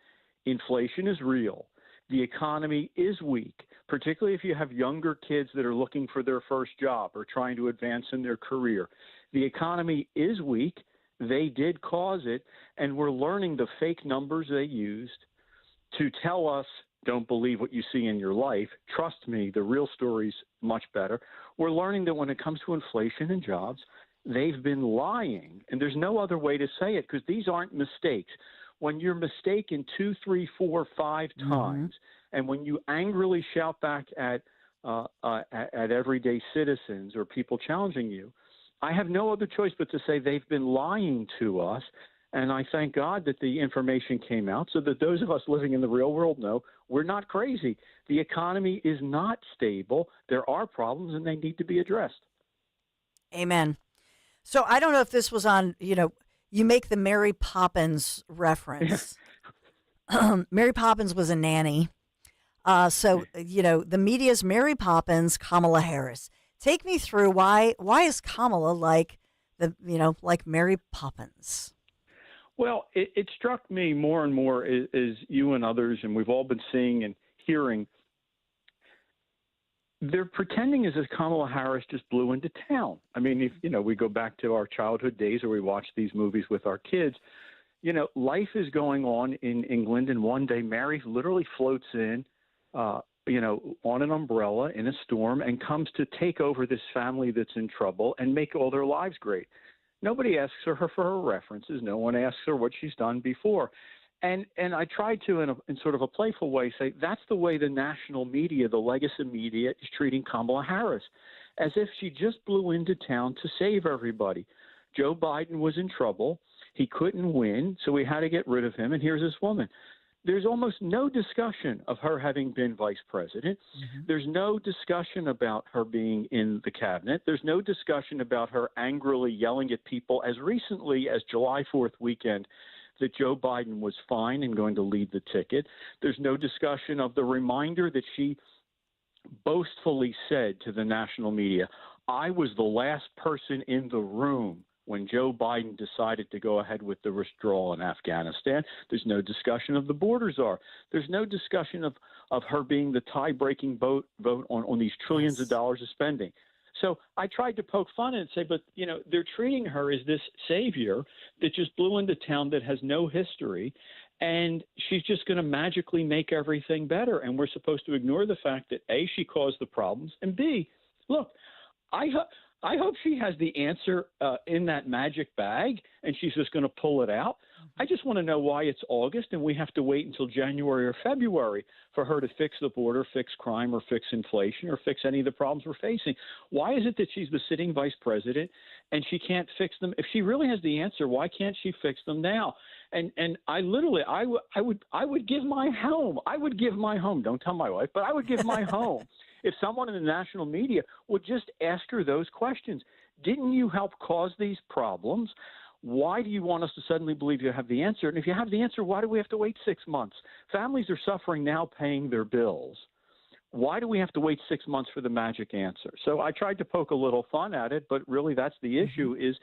Inflation is real. The economy is weak, particularly if you have younger kids that are looking for their first job or trying to advance in their career. The economy is weak. They did cause it, and we're learning the fake numbers they used to tell us, don't believe what you see in your life. Trust me, the real story's much better. We're learning that when it comes to inflation and jobs, they've been lying, and there's no other way to say it because these aren't mistakes. When you're mistaken 2, 3, 4, 5 times, and when you angrily shout back at everyday citizens or people challenging you, I have no other choice but to say they've been lying to us. And I thank God that the information came out so that those of us living in the real world know we're not crazy. The economy is not stable. There are problems, and they need to be addressed. Amen. So I don't know if this was on, you make the Mary Poppins reference. Mary Poppins was a nanny. The media's Mary Poppins, Kamala Harris. Take me through why is Kamala like Mary Poppins? Well, it struck me more and more as you and others, and we've all been seeing and hearing, they're pretending as if Kamala Harris just blew into town. I mean, if we go back to our childhood days or we watch these movies with our kids, life is going on in England, and one day Mary literally floats in, on an umbrella in a storm and comes to take over this family that's in trouble and make all their lives great. Nobody asks her for her references. No one asks her what she's done before. And I tried to, in sort of a playful way, say that's the way the national media, the legacy media, is treating Kamala Harris, as if she just blew into town to save everybody. Joe Biden was in trouble. He couldn't win, so we had to get rid of him. And here's this woman. There's almost no discussion of her having been vice president. Mm-hmm. There's no discussion about her being in the cabinet. There's no discussion about her angrily yelling at people as recently as July 4th weekend that Joe Biden was fine and going to lead the ticket. There's no discussion of the reminder that she boastfully said to the national media, I was the last person in the room when Joe Biden decided to go ahead with the withdrawal in Afghanistan. There's no discussion of the border czar. There's no discussion of her being the tie-breaking vote on these trillions of dollars of spending. So I tried to poke fun and say, but, they're treating her as this savior that just blew into town that has no history, and she's just going to magically make everything better. And we're supposed to ignore the fact that, A, she caused the problems, and B, look, I hope she has the answer in that magic bag and she's just going to pull it out. I just want to know why it's August and we have to wait until January or February for her to fix the border, fix crime, or fix inflation, or fix any of the problems we're facing. Why is it that she's the sitting vice president and she can't fix them? If she really has the answer, why can't she fix them now? And I literally, I would give my home. I would give my home. Don't tell my wife, but I would give my home if someone in the national media would just ask her those questions. Didn't you help cause these problems? Why do you want us to suddenly believe you have the answer? And if you have the answer, why do we have to wait 6 months? Families are suffering now paying their bills. Why do we have to wait 6 months for the magic answer? So I tried to poke a little fun at it, but really that's the issue, is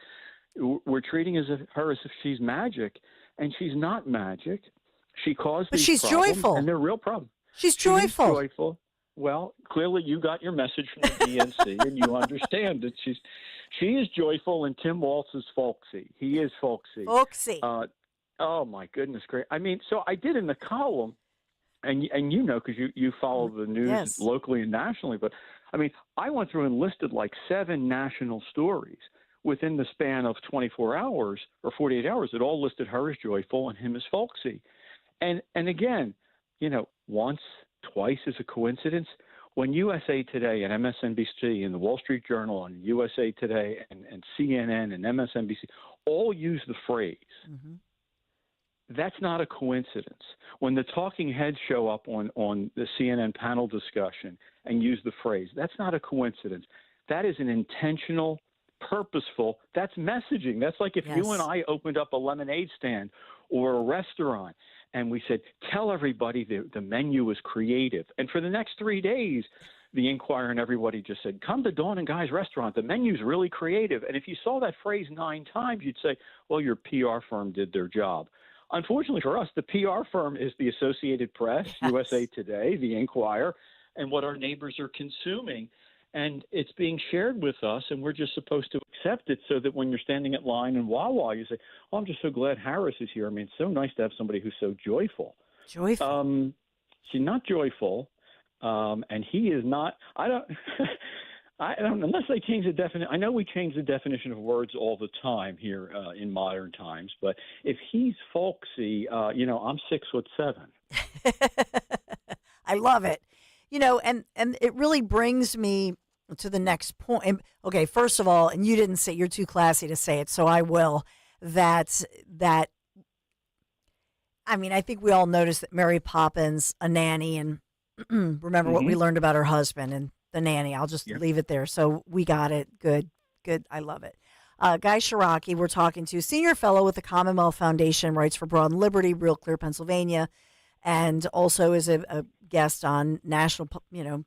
we're treating her as if she's magic, and she's not magic. She caused these she's problems, joyful. And they're real problems. She's joyful. She is joyful. Well, clearly you got your message from the DNC, and you understand that she is joyful, and Tim Walz is folksy. He is folksy. Folksy. Oh my goodness, great! I mean, so I did in the column, and because you follow the news locally and nationally. But I mean, I went through and listed like 7 national stories within the span of 24 hours or 48 hours that all listed her as joyful and him as folksy. And again, once, twice is a coincidence. When USA Today and MSNBC and the Wall Street Journal and USA Today and CNN and MSNBC all use the phrase, that's not a coincidence. When the talking heads show up on the CNN panel discussion and use the phrase, that's not a coincidence. That is an intentional, purposeful, that's messaging. That's like if you and I opened up a lemonade stand or a restaurant and we said, tell everybody the menu is creative. And for the next 3 days, the Inquirer and everybody just said, come to Dawn and Guy's restaurant. The menu's really creative. And if you saw that phrase 9 times, you'd say, well, your PR firm did their job. Unfortunately for us, the PR firm is the Associated Press, USA Today, the Inquirer, and what our neighbors are consuming. And it's being shared with us, and we're just supposed to accept it so that when you're standing at line in Wawa, you say, oh, I'm just so glad Harris is here. I mean, it's so nice to have somebody who's so joyful. Joyful. She's not joyful, and he is not. I don't unless they change the definition. I know we change the definition of words all the time here in modern times, but if he's folksy, I'm 6'7". I love it. And it really brings me to the next point. Okay, first of all, and you didn't say, you're too classy to say it, so I will, that I think we all noticed that Mary Poppins, a nanny, and remember what we learned about her husband and the nanny. I'll just leave it there. So we got it. Good. I love it. Guy Shiraki, we're talking to, senior fellow with the Commonwealth Foundation, writes for Broad and Liberty, Real Clear, Pennsylvania, and also is a guest on national,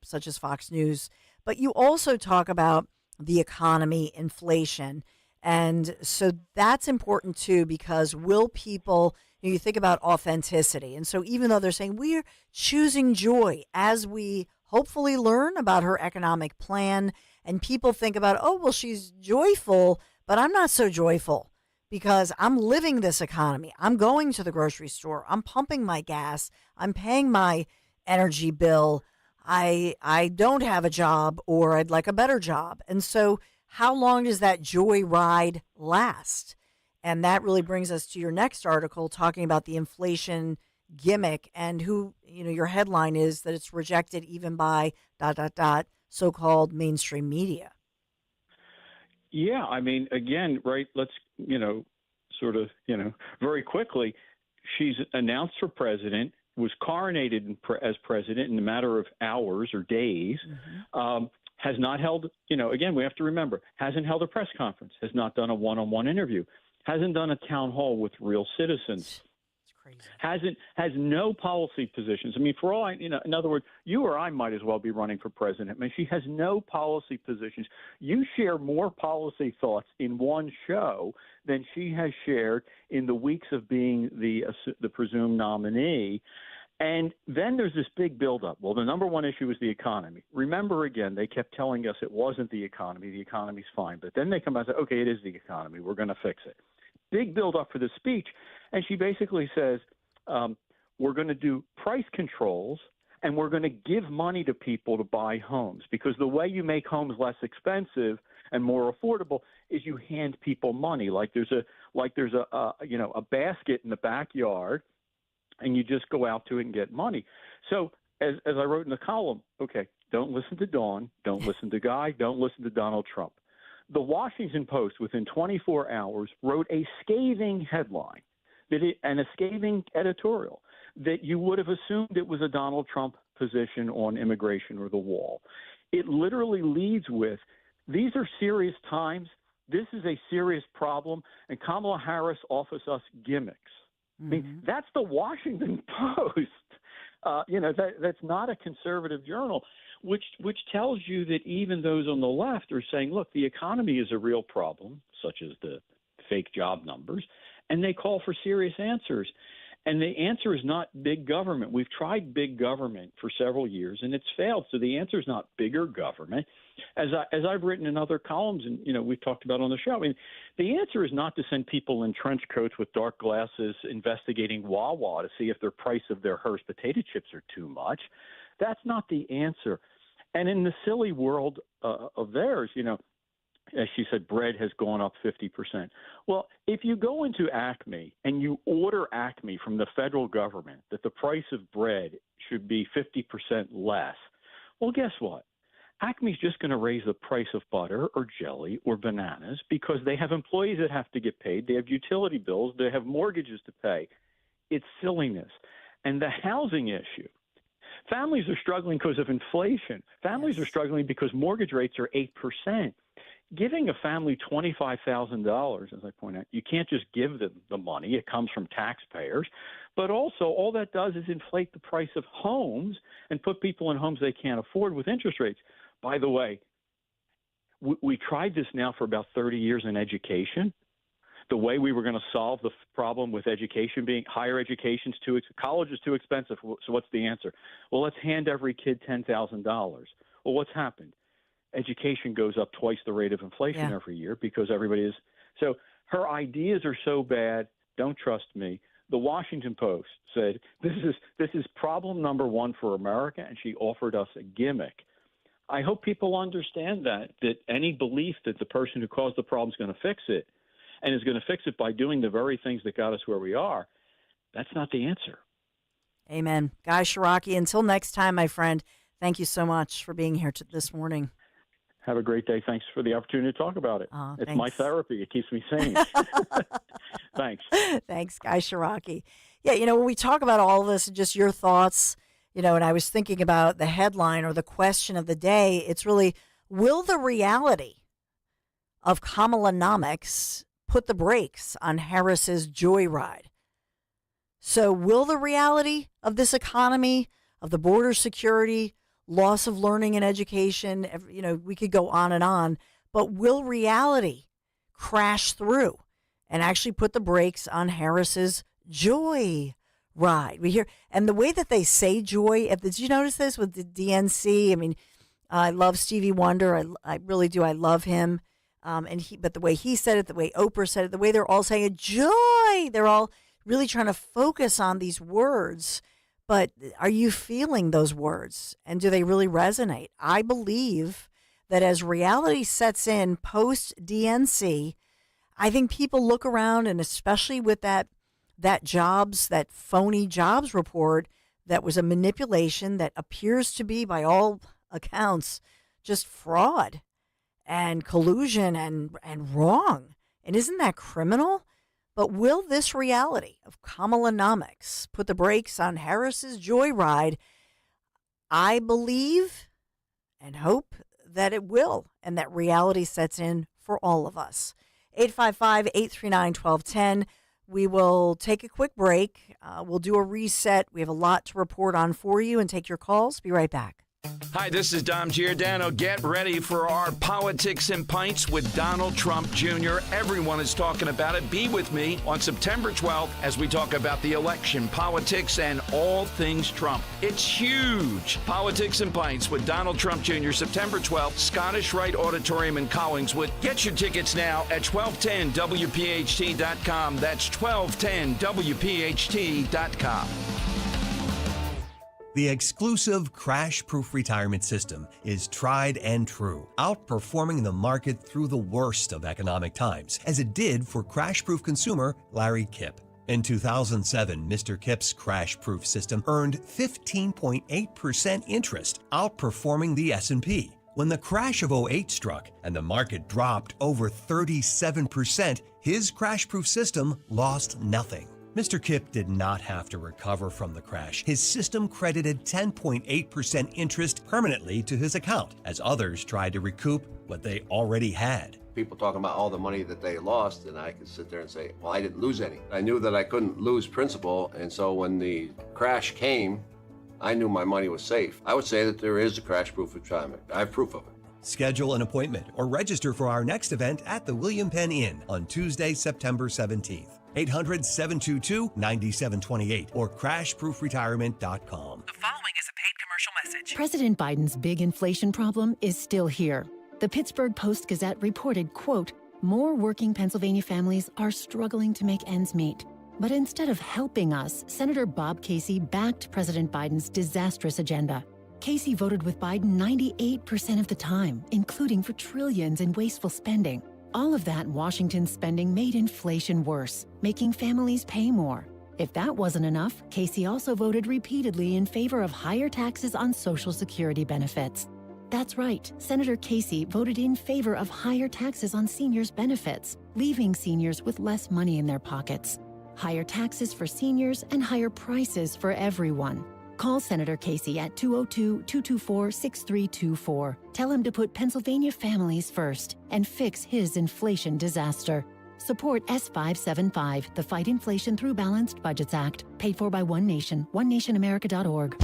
such as Fox News. But you also talk about the economy, inflation. And so that's important too, because will people, you think about authenticity. And so even though they're saying we're choosing joy as we hopefully learn about her economic plan, and people think about, oh, well, she's joyful, but I'm not so joyful because I'm living this economy. I'm going to the grocery store. I'm pumping my gas. I'm paying my energy bill. I don't have a job, or I'd like a better job. And so how long does that joy ride last? And that really brings us to your next article talking about the inflation gimmick, and who, your headline is that it's rejected even by ... so-called mainstream media. Yeah, I mean, again, right, let's, very quickly, she's announced for president, was coronated as president in a matter of hours or days, has not held, again, we have to remember, hasn't held a press conference, has not done a one-on-one interview, hasn't done a town hall with real citizens. Has no policy positions. I mean, for all in other words, you or I might as well be running for president. I mean, she has no policy positions. You share more policy thoughts in one show than she has shared in the weeks of being the presumed nominee. And then there's this big buildup. Well, the number one issue is the economy. Remember, again, they kept telling us it wasn't the economy. The economy's fine. But then they come out and say, okay, it is the economy. We're going to fix it. Big buildup for the speech. And she basically says, we're going to do price controls, and we're going to give money to people to buy homes, because the way you make homes less expensive and more affordable is you hand people money. Like there's a basket in the backyard, and you just go out to it and get money. So as I wrote in the column, okay, don't listen to Dawn, don't listen to Guy, don't listen to Donald Trump. The Washington Post, within 24 hours, wrote a scathing headline and a scathing editorial that you would have assumed it was a Donald Trump position on immigration or the wall. It literally leads with, these are serious times, this is a serious problem, and Kamala Harris offers us gimmicks. I mean, that's the Washington Post. That's not a conservative journal, which tells you that even those on the left are saying, look, the economy is a real problem, such as the fake job numbers, and they call for serious answers. And the answer is not big government. We've tried big government for several years, and it's failed. So the answer is not bigger government. As I've written in other columns, and we've talked about on the show, I mean, the answer is not to send people in trench coats with dark glasses investigating Wawa to see if their price of their Hearst potato chips are too much. That's not the answer. And in the silly world of theirs, as she said, bread has gone up 50%. Well, if you go into Acme and you order Acme from the federal government that the price of bread should be 50% less, well, guess what? Acme's just going to raise the price of butter or jelly or bananas because they have employees that have to get paid. They have utility bills. They have mortgages to pay. It's silliness. And the housing issue. Families are struggling because of inflation. Families are struggling because mortgage rates are 8%. Giving a family $25,000, as I point out, you can't just give them the money. It comes from taxpayers. But also, all that does is inflate the price of homes and put people in homes they can't afford with interest rates. By the way, we tried this now for about 30 years in education. The way we were going to solve the problem with education being higher education's college is too expensive. So what's the answer? Well, let's hand every kid $10,000. Well, what's happened? Education goes up twice the rate of inflation every year because everybody is. So her ideas are so bad. Don't trust me. The Washington Post said this is problem number one for America, and she offered us a gimmick. I hope people understand that any belief that the person who caused the problem is going to fix it and is going to fix it by doing the very things that got us where we are, that's not the answer. Amen. Guy Shiraki, until next time, my friend, thank you so much for being here this morning. Have a great day. Thanks for the opportunity to talk about it. It's my therapy. It keeps me sane. Thanks. Thanks, Guy Shiraki. Yeah, when we talk about all of this and just your thoughts, and I was thinking about the headline or the question of the day, it's really, will the reality of Kamalanomics put the brakes on Harris's joyride? So will the reality of this economy, of the border security, loss of learning and education, we could go on, but will reality crash through and actually put the brakes on Harris's joy ride? We hear, and the way that they say joy, did you notice this with the DNC? I mean, I love Stevie Wonder. I really do. I love him. But the way he said it, the way Oprah said it, the way they're all saying it, joy, they're all really trying to focus on these words. But are you feeling those words, and do they really resonate? I believe that as reality sets in post DNC, I think people look around, and especially with that phony jobs report that was a manipulation that appears to be, by all accounts, just fraud and collusion and wrong. And isn't that criminal? But will this reality of Kamalanomics put the brakes on Harris's joyride? I believe and hope that it will, and that reality sets in for all of us. 855-839-1210. We will take a quick break. We'll do a reset. We have a lot to report on for you and take your calls. Be right back. Hi, this is Dom Giordano. Get ready for our Politics and Pints with Donald Trump Jr. Everyone is talking about it. Be with me on September 12th as we talk about the election, politics, and all things Trump. It's huge. Politics and Pints with Donald Trump Jr. September 12th, Scottish Rite Auditorium in Collingswood. Get your tickets now at 1210WPHT.com. That's 1210WPHT.com. The exclusive crash-proof retirement system is tried and true, outperforming the market through the worst of economic times, as it did for crash-proof consumer Larry Kipp. In 2007, Mr. Kipp's crash-proof system earned 15.8% interest, outperforming the S&P. When the crash of '08 struck and the market dropped over 37%, his crash-proof system lost nothing. Mr. Kipp did not have to recover from the crash. His system credited 10.8% interest permanently to his account, as others tried to recoup what they already had. People talking about all the money that they lost, and I could sit there and say, well, I didn't lose any. I knew that I couldn't lose principal, and so when the crash came, I knew my money was safe. I would say that there is a crash-proof retirement. I have proof of it. Schedule an appointment or register for our next event at the William Penn Inn on Tuesday, September 17th. 800-722-9728 or crashproofretirement.com. The following is a paid commercial message. President Biden's big inflation problem is still here. The Pittsburgh Post-Gazette reported, quote, more working Pennsylvania families are struggling to make ends meet. But instead of helping us, Senator Bob Casey backed President Biden's disastrous agenda. Casey voted with Biden 98% of the time, including for trillions in wasteful spending. All of that Washington spending made inflation worse, making families pay more. If that wasn't enough, Casey also voted repeatedly in favor of higher taxes on Social Security benefits. That's right, Senator Casey voted in favor of higher taxes on seniors' benefits, leaving seniors with less money in their pockets. Higher taxes for seniors and higher prices for everyone. Call Senator Casey at 202-224-6324. Tell him to put Pennsylvania families first and fix his inflation disaster. Support S575, the Fight Inflation Through Balanced Budgets Act, paid for by One Nation, onenationamerica.org.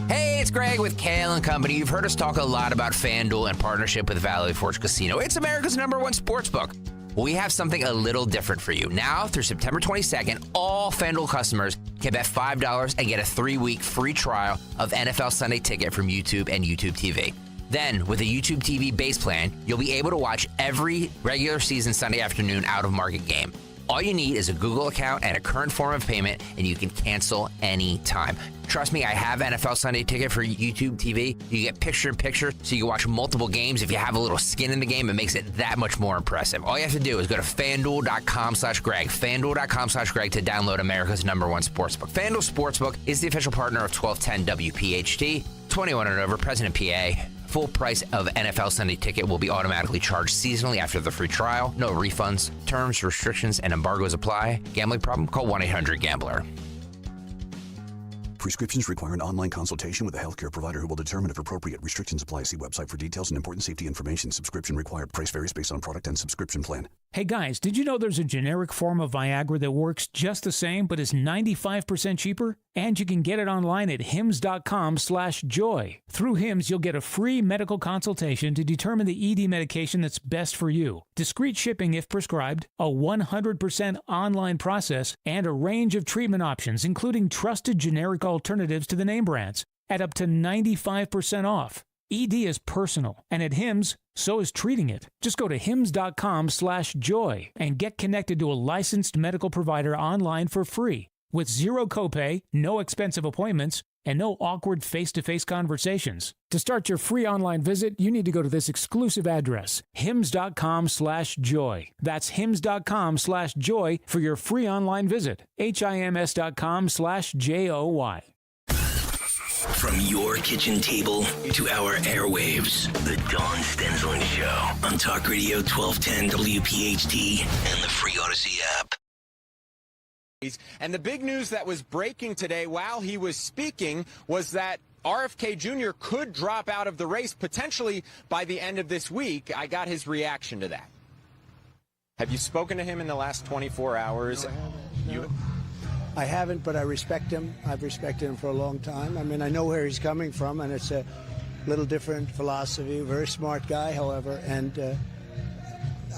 Hey, it's Greg with Kale & Company. You've heard us talk a lot about FanDuel in partnership with Valley Forge Casino. It's America's #1 sportsbook. We have something a little different for you. Now, through September 22nd, all FanDuel customers can bet $5 and get a 3-week free trial of NFL Sunday Ticket from YouTube and YouTube TV. Then, with a YouTube TV base plan, you'll be able to watch every regular season Sunday afternoon out-of-market game. All you need is a Google account and a current form of payment, and you can cancel anytime. Trust me, I have NFL Sunday Ticket for YouTube TV. You get picture-in-picture, so you can watch multiple games. If you have a little skin in the game, it makes it that much more impressive. All you have to do is go to FanDuel.com/Greg, FanDuel.com/Greg to download America's #1 sportsbook. FanDuel Sportsbook is the official partner of 1210 WPHT, 21 and over, President PA. Full price of NFL Sunday Ticket will be automatically charged seasonally after the free trial. No refunds. Terms, restrictions, and embargoes apply. Gambling problem? Call 1-800-GAMBLER. Prescriptions require an online consultation with a healthcare provider who will determine if appropriate. Restrictions apply. See website for details and important safety information. Subscription required. Price varies based on product and subscription plan. Hey guys, did you know there's a generic form of Viagra that works just the same but is 95% cheaper? And you can get it online at hims.com/joy. Through Hims, you'll get a free medical consultation to determine the ED medication that's best for you, discreet shipping if prescribed, a 100% online process, and a range of treatment options, including trusted generic alternatives to the name brands, at up to 95% off. ED is personal, and at Hims, so is treating it. Just go to hims.com/joy and get connected to a licensed medical provider online for free. with zero copay, no expensive appointments, and no awkward face-to-face conversations. To start your free online visit, you need to go to this exclusive address, hims.com/joy. That's hims.com/joy for your free online visit. HIMS.com/JOY. From your kitchen table to our airwaves, the Dawn Stensland Show on Talk Radio 1210 WPHT and the free Odyssey app. And the big news that was breaking today while he was speaking was that RFK Jr. could drop out of the race potentially by the end of this week. I got his reaction to that. Have you spoken to him in the last 24 hours? No, I haven't, but I respect him. I've respected him for a long time. I mean, I know where he's coming from, and it's a little different philosophy. Very smart guy, however, and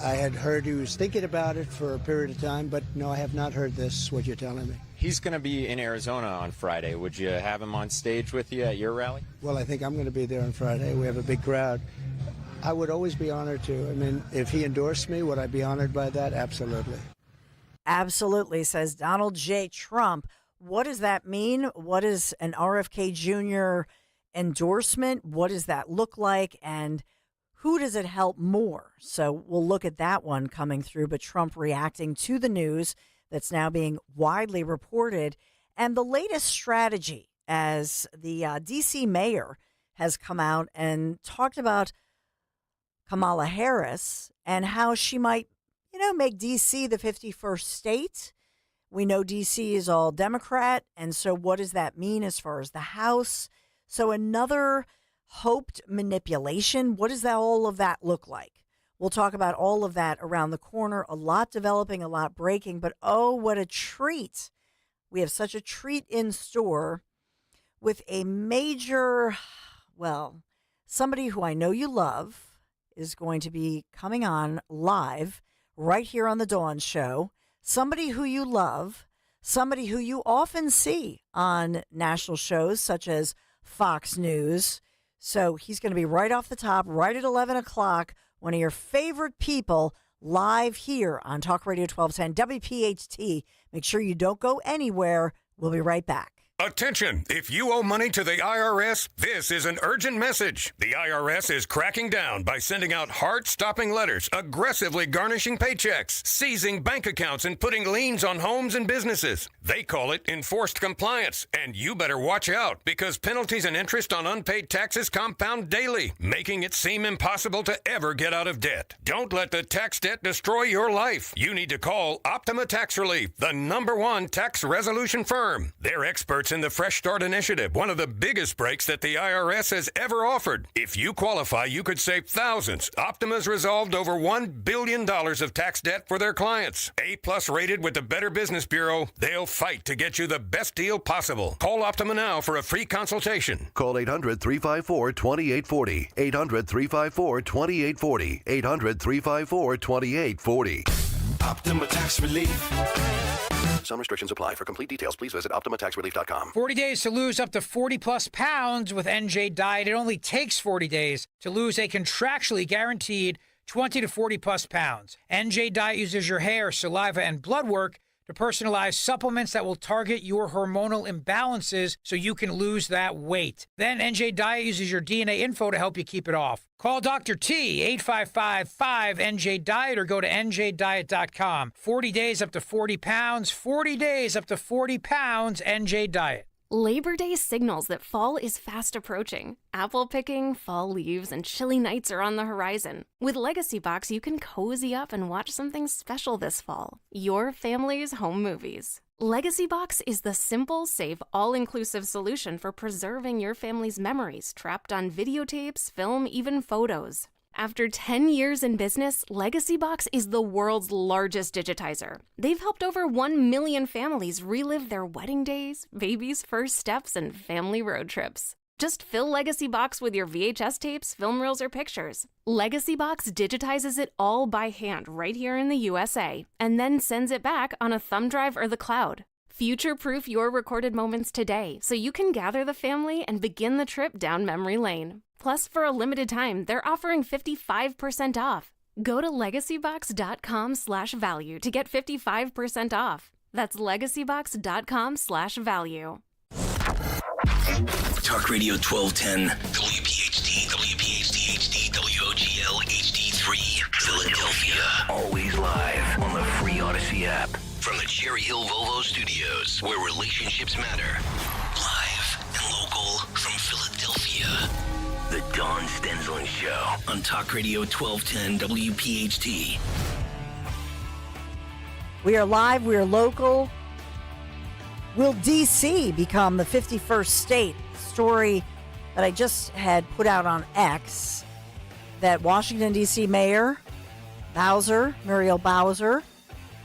I had heard he was thinking about it for a period of time, but no, I have not heard this, what you're telling me. He's going to be in Arizona on Friday. Would you have him on stage with you at your rally? Well, I think I'm going to be there on Friday. We have a big crowd. I would always be honored to. I mean, if he endorsed me, would I be honored by that? Absolutely. Absolutely, says Donald J. Trump. What does that mean? What is an RFK Jr. endorsement? What does that look like? And who does it help more? So we'll look at that one coming through, but Trump reacting to the news that's now being widely reported. And the latest strategy, as the D.C. mayor has come out and talked about Kamala Harris and how she might, make D.C. the 51st state. We know D.C. is all Democrat, and so what does that mean as far as the House? So another hoped manipulation. What does all of that look like? We'll talk about all of that around the corner. A lot developing, a lot breaking, but oh, what a treat. We have such a treat in store with a major, somebody who I know you love is going to be coming on live right here on the Dawn Show. Somebody who you love, somebody who you often see on national shows such as Fox News. So he's going to be right off the top, right at 11 o'clock, one of your favorite people live here on Talk Radio 1210 WPHT. Make sure you don't go anywhere. We'll be right back. Attention! If you owe money to the IRS, this is an urgent message. The IRS is cracking down by sending out heart-stopping letters, aggressively garnishing paychecks, seizing bank accounts, and putting liens on homes and businesses. They call it enforced compliance, and you better watch out because penalties and interest on unpaid taxes compound daily, making it seem impossible to ever get out of debt. Don't let the tax debt destroy your life. You need to call Optima Tax Relief, the #1 tax resolution firm. They're experts in the Fresh Start Initiative, one of the biggest breaks that the IRS has ever offered. If you qualify, you could save thousands. Optima's resolved over $1 billion of tax debt for their clients. A+ rated with the Better Business Bureau, they'll fight to get you the best deal possible. Call Optima now for a free consultation. Call 800-354-2840. 800-354-2840. 800-354-2840. Optima Tax Relief. Some restrictions apply. For complete details, please visit OptimaTaxRelief.com. 40 days to lose up to 40-plus pounds with NJ Diet. It only takes 40 days to lose a contractually guaranteed 20 to 40-plus pounds. NJ Diet uses your hair, saliva, and blood work to personalize supplements that will target your hormonal imbalances so you can lose that weight. Then NJ Diet uses your DNA info to help you keep it off. Call Dr. T, 855-5-NJ-DIET, or go to njdiet.com. 40 days up to 40 pounds, 40 days up to 40 pounds, NJ Diet. Labor Day signals that fall is fast approaching. Apple picking, fall leaves, and chilly nights are on the horizon. With Legacy Box, you can cozy up and watch something special this fall. Your family's home movies. Legacy Box is the simple, safe, all-inclusive solution for preserving your family's memories trapped on videotapes, film, even photos. After 10 years in business, Legacy Box is the world's largest digitizer. They've helped over 1 million families relive their wedding days, babies' first steps, and family road trips. Just fill Legacy Box with your VHS tapes, film reels, or pictures. Legacy Box digitizes it all by hand right here in the USA, and then sends it back on a thumb drive or the cloud. Future-proof your recorded moments today so you can gather the family and begin the trip down memory lane. Plus, for a limited time, they're offering 55% off. Go to legacybox.com/value to get 55% off. That's legacybox.com/value. Talk Radio 1210, WPHT, WPHT HD, WOGL HD3, Philadelphia. Always live on the free Odyssey app. From the Cherry Hill Volvo Studios, where relationships matter. Live and local from Philadelphia. The Dawn Stensland Show on Talk Radio 1210, WPHT. We are live, we are local. Will D.C. become the 51st state? Story that I just had put out on X, that Washington, D.C. Mayor Muriel Bowser,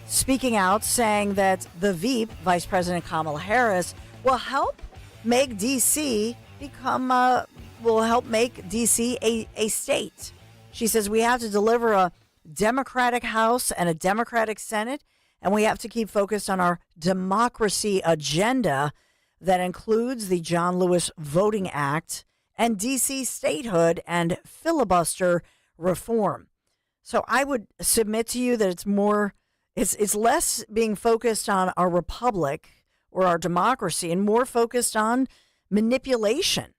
speaking out, saying that the VP, Vice President Kamala Harris, will help make D.C. a state. She says we have to deliver a Democratic House and a Democratic Senate, and we have to keep focused on our democracy agenda that includes the John Lewis Voting Act and D.C. statehood and filibuster reform. So I would submit to you that it's less being focused on our republic or our democracy and more focused on manipulation.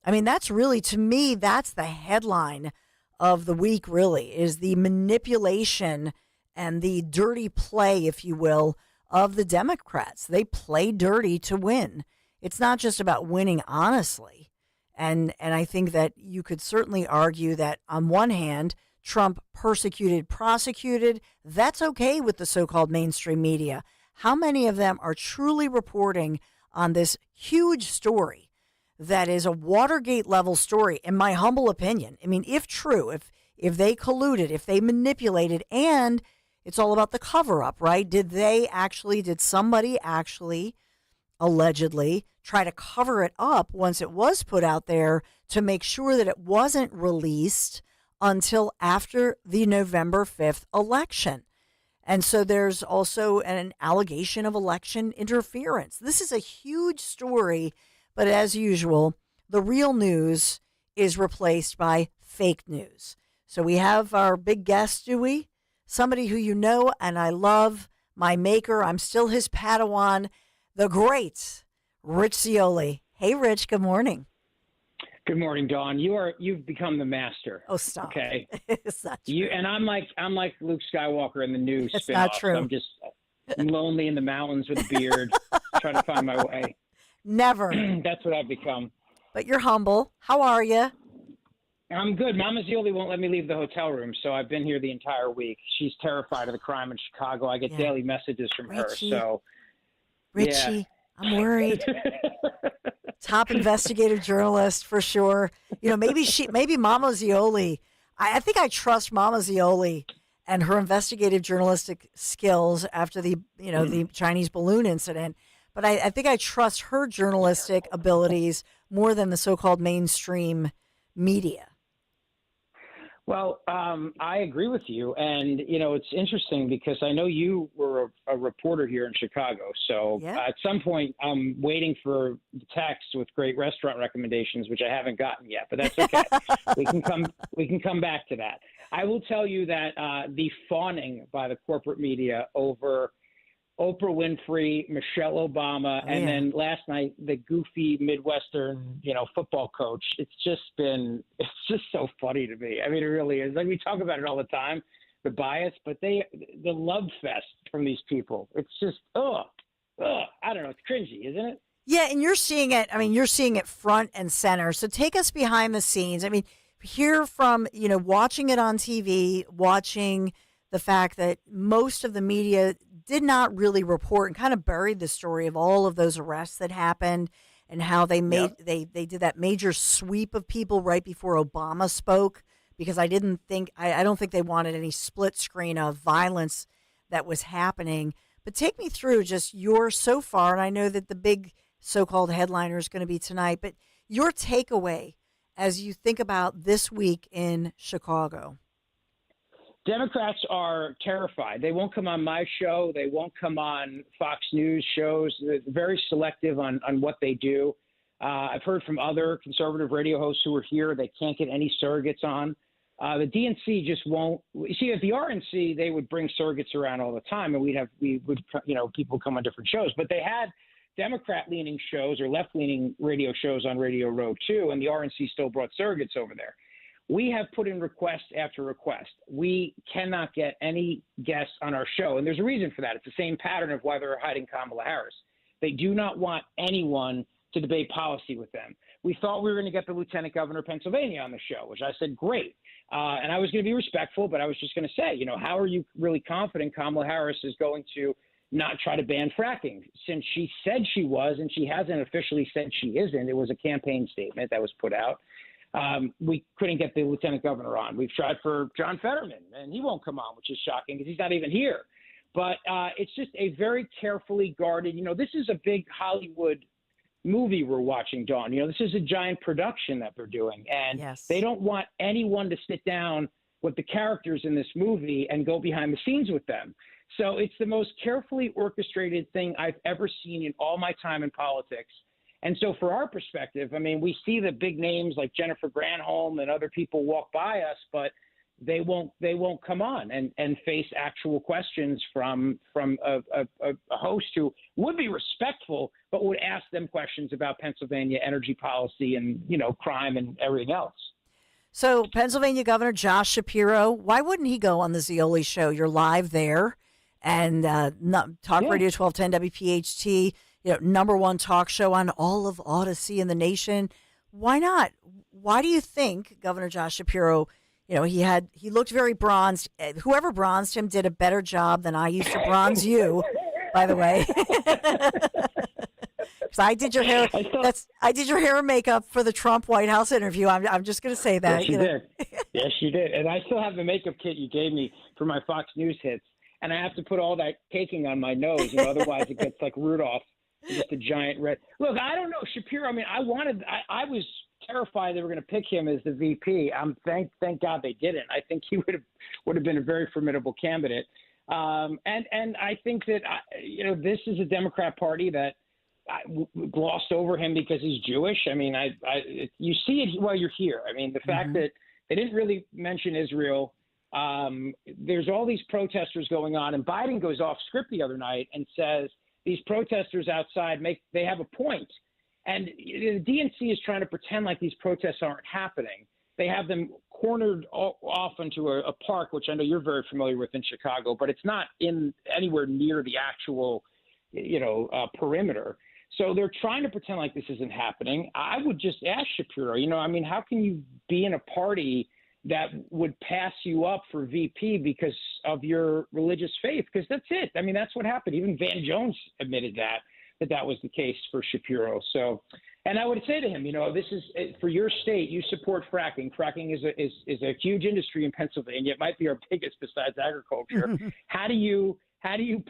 I mean, that's really, to me, that's the headline of the week, really, is the manipulation and the dirty play, if you will, of the Democrats. They play dirty to win. It's not just about winning honestly. And I think that you could certainly argue that on one hand, Trump prosecuted. That's okay with the so-called mainstream media. How many of them are truly reporting on this huge story that is a Watergate level story, in my humble opinion? I mean, if true, if they colluded, if they manipulated, and it's all about the cover-up, right? Did somebody actually allegedly try to cover it up once it was put out there to make sure that it wasn't released until after the November 5th election? And so there's also an allegation of election interference. This is a huge story, but as usual, the real news is replaced by fake news. So we have our big guest, do we? Somebody who you know and I love, my maker. I'm still his Padawan, the great Rich Cioli. Hey, Rich, good morning. Good morning, Dawn. You've become the master. Oh, stop. Okay. It's not true. And I'm like Luke Skywalker in the new It's spin-off. not true. I'm just lonely in the mountains with a beard, trying to find my way. Never. That's what I've become. But you're humble. How are you? I'm good. Mama Zioli won't let me leave the hotel room, so I've been here the entire week. She's terrified of the crime in Chicago. I get daily messages from Richie. her. So, Richie, I'm worried. Top investigative journalist for sure. You know, maybe Mama Zioli. I think I trust Mama Zioli and her investigative journalistic skills after the Chinese balloon incident. But I think I trust her journalistic abilities more than the so-called mainstream media. Well, I agree with you. And, it's interesting because I know you were a reporter here in Chicago. So at some point, I'm waiting for the text with great restaurant recommendations, which I haven't gotten yet. But that's okay. we can come back to that. I will tell you that the fawning by the corporate media over Oprah Winfrey, Michelle Obama, and then last night the goofy Midwestern, football coach. It's just so funny to me. I mean, it really is. Like, we talk about it all the time, the bias, but the love fest from these people. It's just I don't know. It's cringy, isn't it? Yeah, and you're seeing it. I mean, you're seeing it front and center. So take us behind the scenes. I mean, hear from watching it on TV, watching the fact that most of the media did not really report and kind of buried the story of all of those arrests that happened and how they made they did that major sweep of people right before Obama spoke, because I don't think they wanted any split screen of violence that was happening. But take me through just your so far, and I know that the big so-called headliner is going to be tonight, but your takeaway as you think about this week in Chicago. Democrats are terrified. They won't come on my show. They won't come on Fox News shows. They're very selective on what they do. I've heard from other conservative radio hosts who are here. They can't get any surrogates on. The DNC just won't. See, at the RNC, they would bring surrogates around all the time, and people come on different shows. But they had Democrat-leaning shows or left-leaning radio shows on Radio Row too, and the RNC still brought surrogates over there. We have put in request after request. We cannot get any guests on our show, and there's a reason for that. It's the same pattern of why they're hiding Kamala Harris. They do not want anyone to debate policy with them. We thought we were going to get the Lieutenant Governor of Pennsylvania on the show, which I said, great. And I was going to be respectful, but I was just going to say, how are you really confident Kamala Harris is going to not try to ban fracking, since she said she was, and she hasn't officially said she isn't? It was a campaign statement that was put out. We couldn't get the Lieutenant Governor on. We've tried for John Fetterman, and he won't come on, which is shocking because he's not even here. But it's just a very carefully guarded, this is a big Hollywood movie we're watching, Dawn. This is a giant production that they're doing, and they don't want anyone to sit down with the characters in this movie and go behind the scenes with them. So it's the most carefully orchestrated thing I've ever seen in all my time in politics. And so for our perspective, we see the big names like Jennifer Granholm and other people walk by us, but they won't come on and face actual questions from a host who would be respectful, but would ask them questions about Pennsylvania energy policy and, crime and everything else. So Pennsylvania Governor Josh Shapiro, why wouldn't he go on the Zeoli show? You're live there, and Talk Radio 1210 WPHT, number one talk show on all of Odyssey in the nation. Why not? Why do you think Governor Josh Shapiro, he looked very bronzed. Whoever bronzed him did a better job than I used to bronze you, by the way. So I did your hair. I did your hair and makeup for the Trump White House interview. I'm just going to say that. Yes, you did. Yes, you did. And I still have the makeup kit you gave me for my Fox News hits. And I have to put all that caking on my nose, otherwise it gets like Rudolph, just a giant red. Look, I don't know, Shapiro. I was terrified they were going to pick him as the VP. Thank God they didn't. I think he would have been a very formidable candidate. And I think that this is a Democrat Party that glossed over him because he's Jewish. You see it while you're here. The fact that they didn't really mention Israel. There's all these protesters going on, and Biden goes off script the other night and says these protesters outside they have a point. And the DNC is trying to pretend like these protests aren't happening. They have them cornered off into a park, which I know you're very familiar with in Chicago, but it's not anywhere near the actual, perimeter. So they're trying to pretend like this isn't happening. I would just ask Shapiro, how can you be in a party that would pass you up for VP because of your religious faith? Because that's it. That's what happened. Even Van Jones admitted that was the case for Shapiro. So, and I would say to him, this is for your state. You support fracking. Fracking is a huge industry in Pennsylvania. It might be our biggest besides agriculture. How do you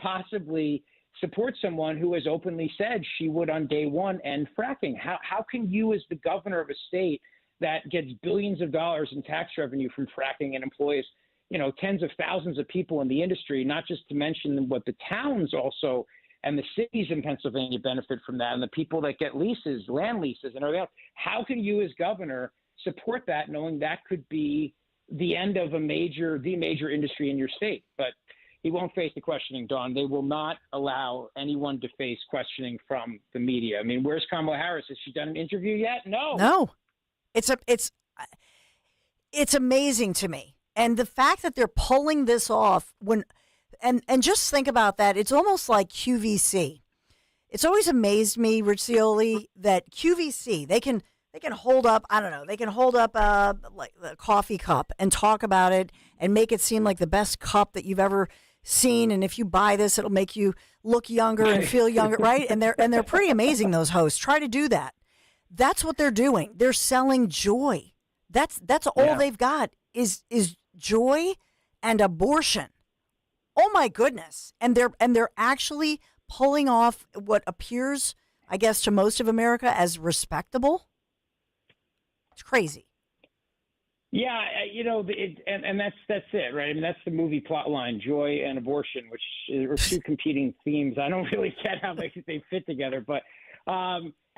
possibly support someone who has openly said she would on day one end fracking? How can you, as the governor of a state that gets billions of dollars in tax revenue from fracking and employs, tens of thousands of people in the industry, not just to mention what the towns also and the cities in Pennsylvania benefit from that, and the people that get leases, land leases, and everything else. How can you as governor support that, knowing that could be the end of the major industry in your state? But he won't face the questioning, Dawn. They will not allow anyone to face questioning from the media. Where's Kamala Harris? Has she done an interview yet? No. It's amazing to me. And the fact that they're pulling this off and just think about that. It's almost like QVC. It's always amazed me, Rich Zeoli, that QVC, they can hold up, they can hold up like a coffee cup and talk about it and make it seem like the best cup that you've ever seen. And if you buy this, it'll make you look younger and feel younger, right? And they're pretty amazing, those hosts. Try to do that. That's what they're doing. They're selling joy. That's all they've got is joy and abortion. Oh my goodness. And they're actually pulling off what appears, I guess, to most of America as respectable. It's crazy. Yeah, and that's it, right? That's the movie plot line, joy and abortion, which are two competing themes. I don't really get how they fit together, but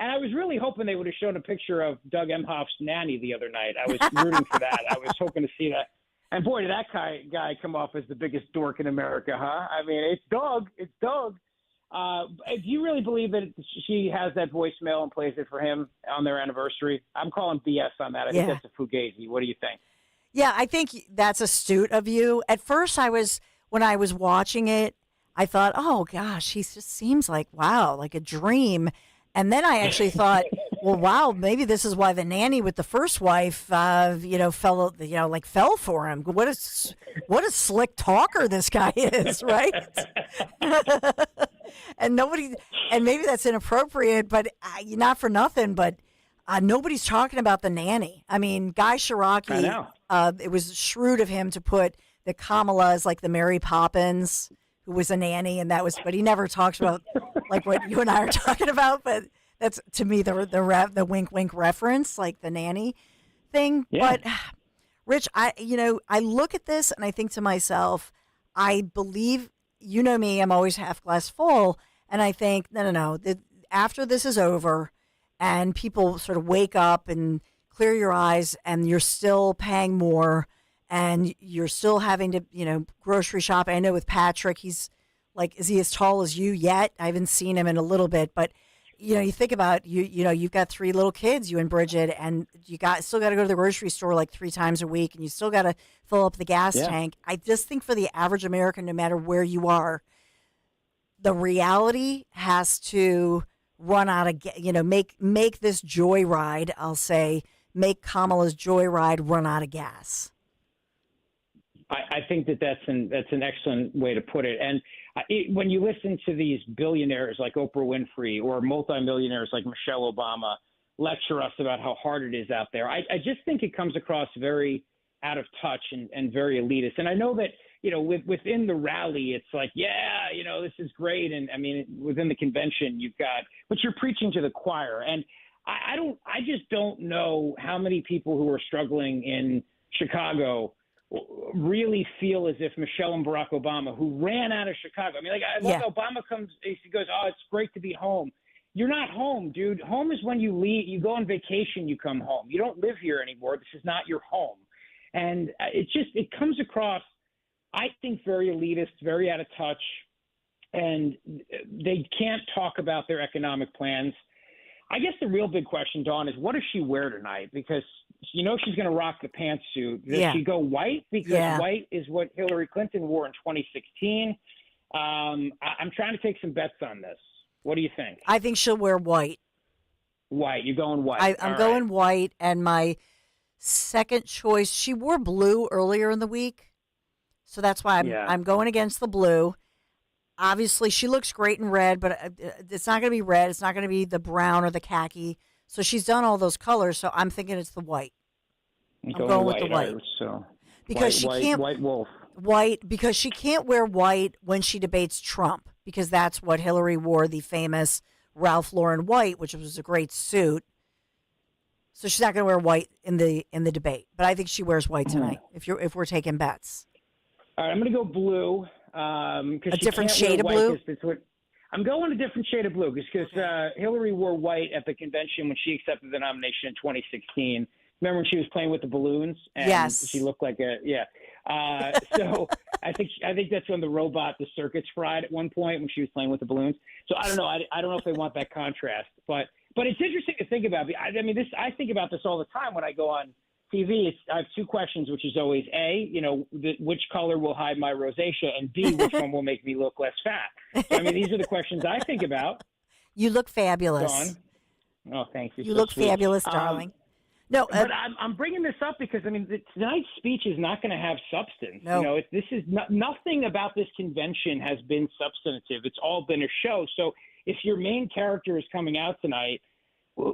And I was really hoping they would have shown a picture of Doug Emhoff's nanny the other night. I was rooting for that. I was hoping to see that. And boy, did that guy come off as the biggest dork in America, huh? I mean, it's Doug. It's Doug. Do you really believe that she has that voicemail and plays it for him on their anniversary? I'm calling BS on that. I think that's a fugazi. What do you think? Yeah, I think that's astute of you. At first, when I was watching it, I thought, oh gosh, he just seems like, wow, like a dream. And then I actually thought, well, wow, maybe this is why the nanny with the first wife, fell for him. What a slick talker this guy is, right? And maybe that's inappropriate, but not for nothing, but nobody's talking about the nanny. I mean, Guy Shirocky, it was shrewd of him to put the Kamala as like the Mary Poppins, who was a nanny, but he never talks about like what you and I are talking about. But that's to me the wink wink reference, like the nanny thing. Yeah. But Rich, I look at this and I think to myself, I believe, you know me, I'm always half glass full, and I think no. After this is over, and people sort of wake up and clear your eyes, and you're still paying more. And you're still having to, grocery shop. I know with Patrick, he's like, is he as tall as you yet? I haven't seen him in a little bit, but you think about you've got 3 little kids, you and Bridget, and still got to go to the grocery store like 3 times a week, and you still got to fill up the gas tank. I just think for the average American, no matter where you are, the reality has to run out of make this joyride. I'll say make Kamala's joyride run out of gas. I think that's an excellent way to put it. And when you listen to these billionaires like Oprah Winfrey or multimillionaires like Michelle Obama lecture us about how hard it is out there, I just think it comes across very out of touch and very elitist. And I know that, within the rally, it's like, this is great. And I mean, within the convention, but you're preaching to the choir. And I just don't know how many people who are struggling in Chicago really feel as if Michelle and Barack Obama, who ran out of Chicago. I mean, I love Obama he goes, oh, it's great to be home. You're not home, dude. Home is when you leave, you go on vacation, you come home. You don't live here anymore. This is not your home. And it comes across, I think, very elitist, very out of touch. And they can't talk about their economic plans. I guess the real big question, Dawn, is what does she wear tonight? Because she's going to rock the pantsuit. Does she go white? Because white is what Hillary Clinton wore in 2016. I'm trying to take some bets on this. What do you think? I think she'll wear white. White. You're going white. I'm going white, and my second choice, she wore blue earlier in the week, so that's why I'm going against the blue. Obviously, she looks great in red, but it's not going to be red. It's not going to be the brown or the khaki. So she's done all those colors. So I'm thinking it's the white. I'm going with the white. Right, so because white wolf. White because she can't wear white when she debates Trump, because that's what Hillary wore, the famous Ralph Lauren white, which was a great suit. So she's not going to wear white in the debate. But I think she wears white tonight. If we're taking bets. All right, I'm going to go blue. A different shade of blue? I'm going a different shade of blue because Hillary wore white at the convention when she accepted the nomination in 2016. Remember when she was playing with the balloons? And she looked like so I think that's when the circuits fried at one point when she was playing with the balloons. So I don't know. I don't know if they want that contrast. But it's interesting to think about. I mean, I think about this all the time when I go on TV. I have 2 questions, which is always A, which color will hide my rosacea, and B, which one will make me look less fat. So, I mean, these are the questions I think about. You look fabulous. Dawn. Oh, thank you. You look fabulous, darling. No, but I'm bringing this up because, I mean, tonight's speech is not going to have substance. No. This is nothing about this convention has been substantive. It's all been a show. So if your main character is coming out tonight,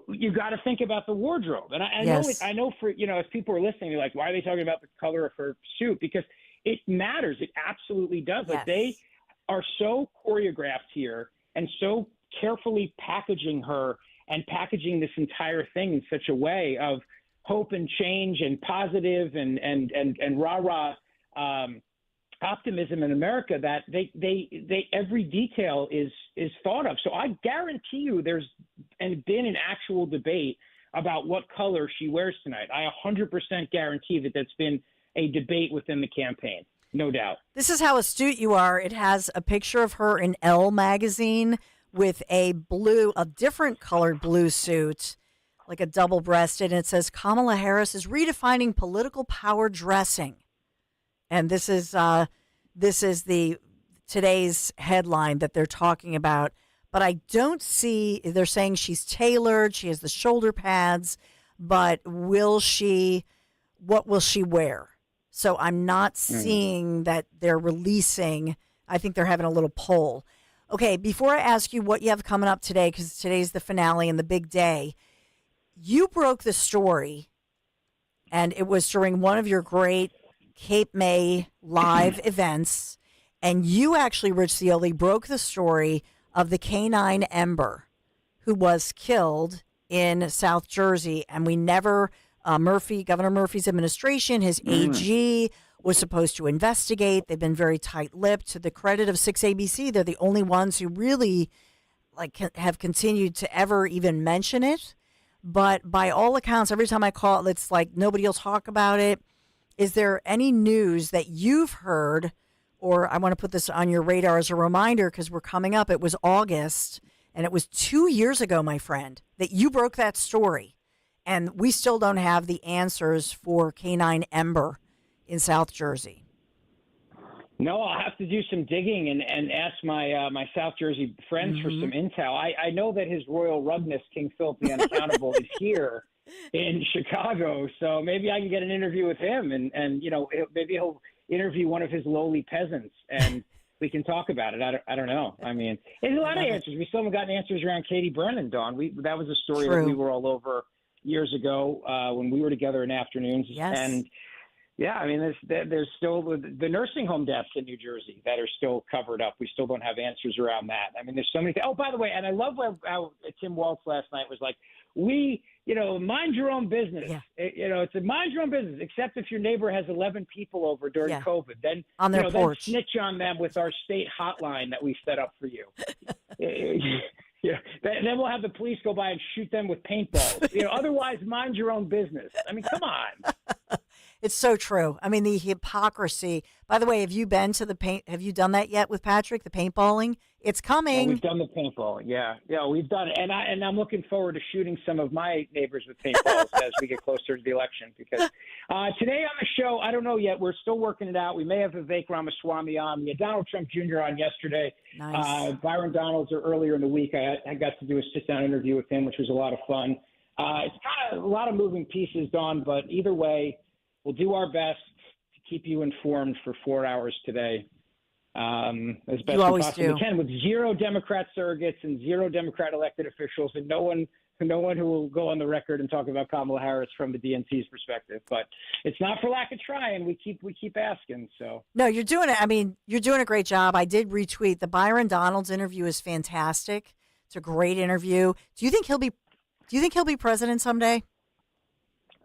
you got to think about the wardrobe. And I know for, as people are listening, they're like, why are they talking about the color of her suit? Because it matters. It absolutely does. Yes. Like, they are so choreographed here and so carefully packaging her and packaging this entire thing in such a way of hope and change and positive and rah-rah optimism in America that they every detail is thought of. So I guarantee you there's been an actual debate about what color she wears tonight. I 100% guarantee that that's been a debate within the campaign. No doubt. This is how astute you are. It has a picture of her in Elle magazine with a different colored blue suit, like a double-breasted, and it says Kamala Harris is redefining political power dressing. And this is today's headline that they're talking about. But I don't see, they're saying she's tailored, she has the shoulder pads, but what will she wear? So I'm not seeing that they're releasing. I think they're having a little poll. Okay, before I ask you what you have coming up today, because today's the finale and the big day, you broke the story, and it was during one of your great Cape May live events, and you actually, Rich Cioli, broke the story of the canine Ember who was killed in South Jersey, and we never... Governor Murphy's administration, his AG was supposed to investigate. They've been very tight-lipped. To the credit of 6ABC, they're the only ones who really have continued to ever even mention it. But by all accounts, every time I call it, it's like nobody will talk about it. Is there any news that you've heard, or I want to put this on your radar as a reminder because we're coming up. It was August, and it was 2 years ago, my friend, that you broke that story. And we still don't have the answers for Canine Ember in South Jersey. No, I'll have to do some digging and ask my South Jersey friends for some intel. I know that his royal rugness, King Philip the Unaccountable, is here in Chicago, so maybe I can get an interview with him, and maybe he'll interview one of his lowly peasants, and we can talk about it. I don't know. I mean, there's a lot of answers. We still haven't gotten answers around Katie Brennan, Dawn. That was a story that we were all over years ago when we were together in afternoons. Yes. And yeah, I mean, there's still the nursing home deaths in New Jersey that are still covered up. We still don't have answers around that. I mean, there's so many. Oh, by the way, and I love how Tim Waltz last night was like, mind your own business. Yeah. It's a mind your own business, except if your neighbor has 11 people over during COVID. Then on their porch. Then snitch on them with our state hotline that we set up for you. Yeah, then we'll have the police go by and shoot them with paintballs. Otherwise, mind your own business. I mean, come on. It's so true. I mean, the hypocrisy. By the way, have you been to have you done that yet with Patrick, the paintballing? It's coming. We've done the paintball. Yeah, we've done it. And I'm looking forward to shooting some of my neighbors with paintballs as we get closer to the election. Because today on the show, I don't know yet. We're still working it out. We may have Vivek Ramaswamy on. We had Donald Trump Jr. on yesterday. Nice. Byron Donalds earlier in the week. I got to do a sit-down interview with him, which was a lot of fun. It's kind of a lot of moving pieces, Dawn, but either way, we'll do our best to keep you informed for 4 hours today. As best we possibly can, with zero Democrat surrogates and zero Democrat elected officials, and no one who will go on the record and talk about Kamala Harris from the DNC's perspective. But it's not for lack of trying. We keep asking. So no, you're doing it. I mean, you're doing a great job. I did retweet the Byron Donalds interview is fantastic. It's a great interview. Do you think he'll be president someday?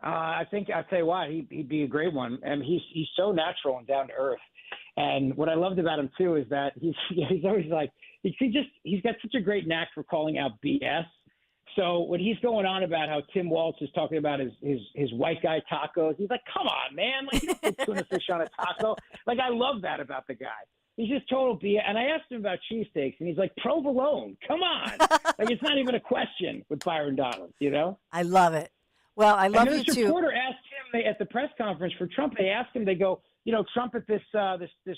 I think I'll tell you what, he'd be a great one, and he's so natural and down to earth. And what I loved about him too is that he's always like he's got such a great knack for calling out BS. So when he's going on about how Tim Waltz is talking about his white guy tacos, he's like, come on, man, like you don't put tuna fish on a taco. Like I love that about the guy. He's just total BS. And I asked him about cheesesteaks, and he's like, provolone, come on. Like it's not even a question with Byron Donalds, I love it. Well, I love you too. This reporter asked him at the press conference for Trump. They asked him. They go, Trump at this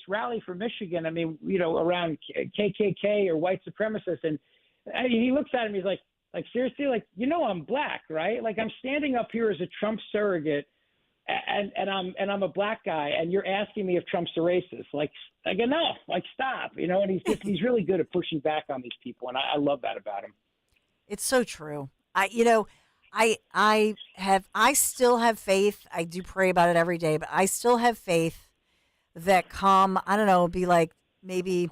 rally for Michigan. I mean, around KKK or white supremacists, and he looks at him. He's like seriously, like I'm black, right? Like I'm standing up here as a Trump surrogate, and I'm a black guy, and you're asking me if Trump's a racist. Like enough, like stop, And he's really good at pushing back on these people, and I love that about him. It's so true. I still have faith. I do pray about it every day, but I still have faith that be like maybe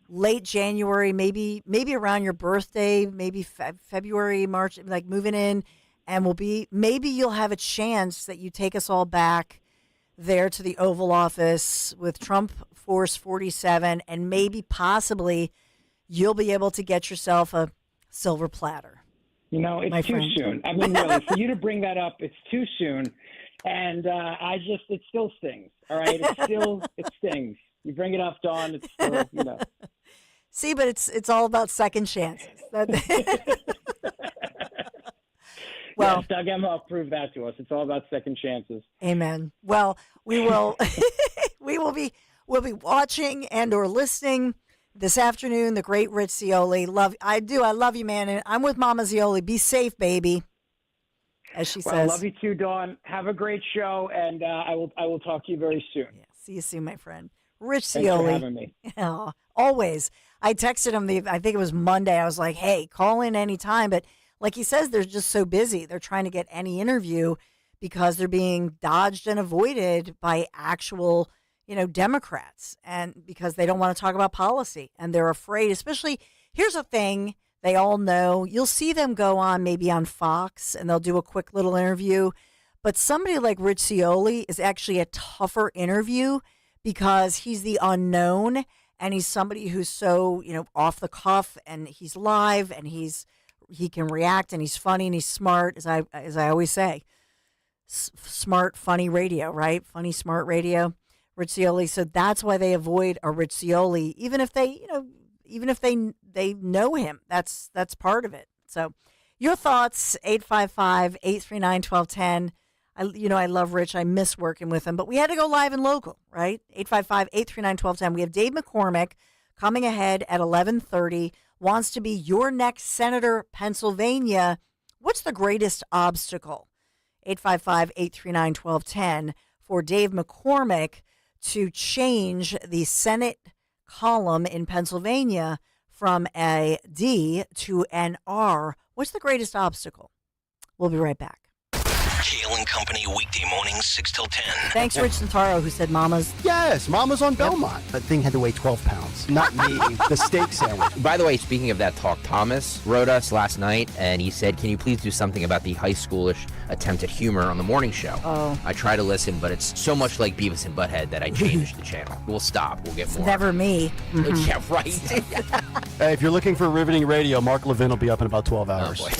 late January, maybe around your birthday, maybe February, March, like moving in, and maybe you'll have a chance that you take us all back, there to the Oval Office with Trump Force 47, and maybe possibly you'll be able to get yourself a silver platter. You know, it's too soon. I mean, really, for you to bring that up, it's too soon. And it still stings. All right, it stings. You bring it up, Dawn. It's still, you know. See, but it's all about second chances. Well, yes, Doug Emhoff proved that to us. It's all about second chances. Amen. Well, we will we'll be watching and or listening this afternoon. The great Rich Zeoli. I love you, man. And I'm with Mama Zeoli. Be safe, baby. As she says. I love you too, Dawn. Have a great show, and I will talk to you very soon. Yeah, see you soon, my friend. Rich Zeoli. Thanks for having me. Oh, always. I texted him. I think it was Monday. I was like, "Hey, call in anytime." But like he says, they're just so busy. They're trying to get any interview because they're being dodged and avoided by actual, Democrats, and because they don't want to talk about policy and they're afraid. Especially, here's the thing. They all know. You'll see them go on maybe on Fox and they'll do a quick little interview. But somebody like Rich Zeoli is actually a tougher interview because he's the unknown and he's somebody who's so, off the cuff, and he's live and he can react, and he's funny and he's smart, as I always say. Smart, funny radio, right? Funny, smart radio. Rich Zeoli. So that's why they avoid a Rich Zeoli, even if they know him. That's part of it. So your thoughts, 855-839-1210. I love Rich. I miss working with him, but we had to go live and local, right? 855-839-1210. We have Dave McCormick coming ahead at 11:30. Wants to be your next Senator, Pennsylvania. What's the greatest obstacle? 855-839-1210 for Dave McCormick to change the Senate column in Pennsylvania from a D to an R. What's the greatest obstacle? We'll be right back. Kale and Company, weekday mornings, 6 till 10. Thanks, Rich Santaro, who said Mama's. Yes, Mama's on Belmont. That thing had to weigh 12 pounds. Not me, the steak sandwich. By the way, speaking of that talk, Thomas wrote us last night, and he said, can you please do something about the high schoolish attempt at humor on the morning show? Oh. I try to listen, but it's so much like Beavis and Butthead that I changed the channel. We'll stop. We'll get more. Never me. Mm-hmm. Yeah, right. Hey, if you're looking for riveting radio, Mark Levin will be up in about 12 hours. Oh, boy.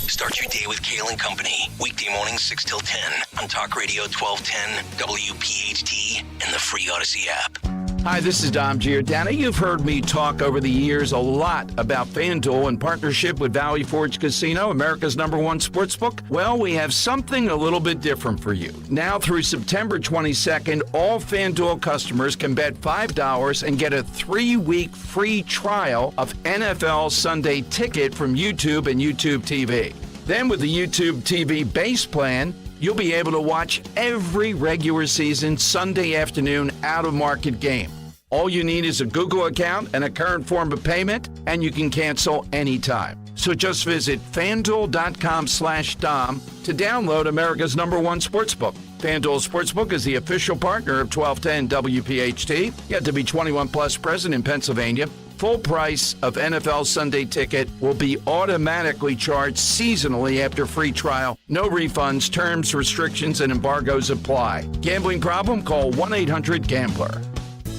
Start your day with Kale and Company. Weekday mornings 6 till 10 on Talk Radio 1210, WPHT, and the free Odyssey app. Hi, this is Dom Giordano. You've heard me talk over the years a lot about FanDuel in partnership with Valley Forge Casino, America's #1 sportsbook. Well, we have something a little bit different for you. Now through September 22nd, all FanDuel customers can bet $5 and get a 3-week free trial of NFL Sunday Ticket from YouTube and YouTube TV. Then with the YouTube TV base plan, you'll be able to watch every regular season Sunday afternoon out-of-market game. All you need is a Google account and a current form of payment, and you can cancel anytime. So just visit FanDuel.com/Dom to download America's #1 sportsbook. FanDuel Sportsbook is the official partner of 1210 WPHT. You have to be 21 plus present in Pennsylvania. Full price of NFL Sunday Ticket will be automatically charged seasonally after free trial. No refunds, terms, restrictions, and embargoes apply. Gambling problem? Call 1-800-GAMBLER.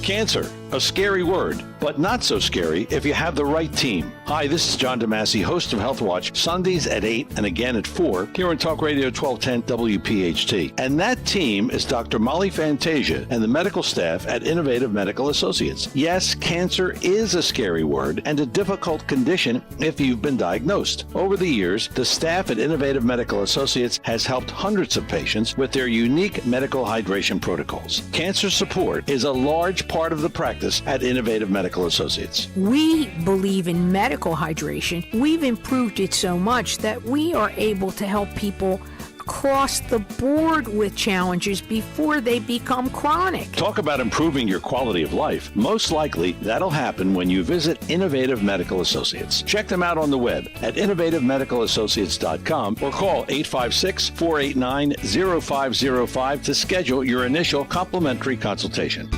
Cancer, a scary word, but not so scary if you have the right team. Hi, this is John DeMasi, host of Health Watch, Sundays at 8 and again at 4 here on Talk Radio 1210 WPHT. And that team is Dr. Molly Fantasia and the medical staff at Innovative Medical Associates. Yes, cancer is a scary word and a difficult condition if you've been diagnosed. Over the years, the staff at Innovative Medical Associates has helped hundreds of patients with their unique medical hydration protocols. Cancer support is a large part of the practice at Innovative Medical Associates. We believe in medical hydration. We've improved it so much that we are able to help people across the board with challenges before they become chronic. Talk about improving your quality of life. Most likely, that'll happen when you visit Innovative Medical Associates. Check them out on the web at innovativemedicalassociates.com or call 856-489-0505 to schedule your initial complimentary consultation.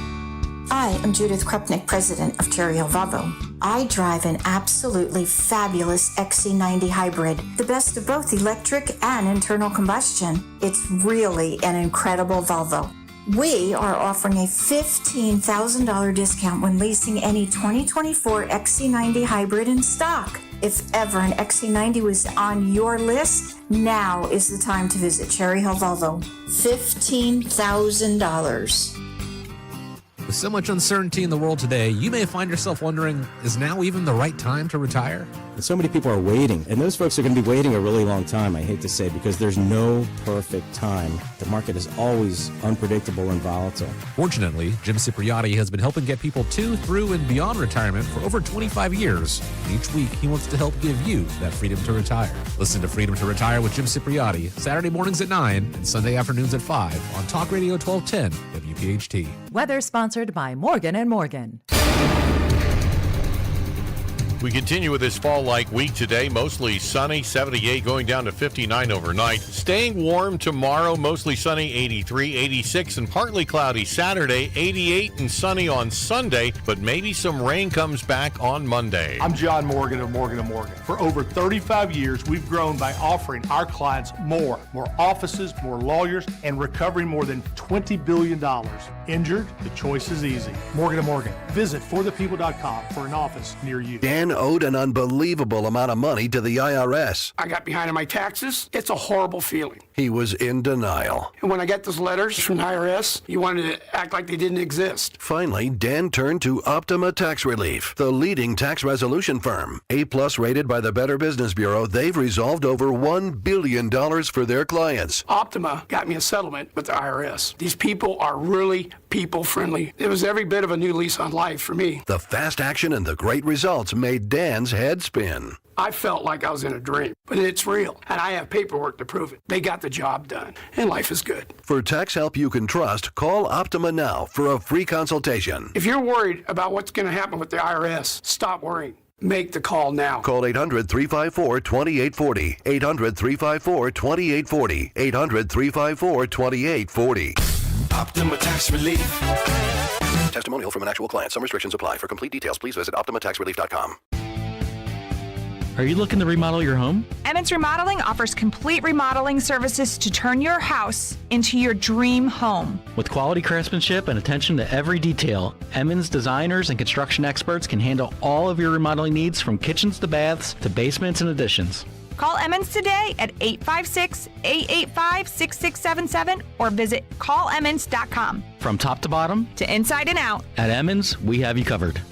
I am Judith Krupnik, president of Terrio Volvo. I drive an absolutely fabulous XC90 hybrid, the best of both electric and internal combustion. It's really an incredible Volvo. We are offering a $15,000 discount when leasing any 2024 XC90 hybrid in stock. If ever an XC90 was on your list, now is the time to visit Cherry Hill Volvo. $15,000. With so much uncertainty in the world today, you may find yourself wondering, is now even the right time to retire? And so many people are waiting, and those folks are going to be waiting a really long time, I hate to say, because there's no perfect time. The market is always unpredictable and volatile. Fortunately, Jim Cipriotti has been helping get people to, through, and beyond retirement for over 25 years. And each week, he wants to help give you that freedom to retire. Listen to Freedom to Retire with Jim Cipriotti, Saturday mornings at 9 and Sunday afternoons at 5 on Talk Radio 1210 WPHT. Weather sponsored by Morgan & Morgan. We continue with this fall-like week today. Mostly sunny, 78 going down to 59 overnight. Staying warm tomorrow, mostly sunny, 83, 86, and partly cloudy Saturday, 88 and sunny on Sunday, but maybe some rain comes back on Monday. I'm John Morgan of Morgan & Morgan. For over 35 years, we've grown by offering our clients more offices, more lawyers, and recovering more than $20 billion. Injured? The choice is easy. Morgan & Morgan. Visit forthepeople.com for an office near you. Dan owed an unbelievable amount of money to the IRS. I got behind on my taxes. It's a horrible feeling. He was in denial. And when I got those letters from the IRS, you wanted to act like they didn't exist. Finally, Dan turned to Optima Tax Relief, the leading tax resolution firm. A-plus rated by the Better Business Bureau, they've resolved over $1 billion for their clients. Optima got me a settlement with the IRS. These people are really people-friendly. It was every bit of a new lease on life for me. The fast action and the great results made Dan's head spin. I felt like I was in a dream, but it's real, and I have paperwork to prove it. They got the job done, and life is good. For tax help you can trust, call Optima now for a free consultation. If you're worried about what's going to happen with the IRS, stop worrying. Make the call now. Call 800-354-2840. 800-354-2840. 800-354-2840. Optima Tax Relief. Testimonial from an actual client. Some restrictions apply. For complete details, please visit OptimaTaxRelief.com. Are you looking to remodel your home? Emmons Remodeling offers complete remodeling services to turn your house into your dream home. With quality craftsmanship and attention to every detail, Emmons designers and construction experts can handle all of your remodeling needs from kitchens to baths to basements and additions. Call Emmons today at 856-885-6677 or visit callemmons.com. From top to bottom, to inside and out, at Emmons, we have you covered.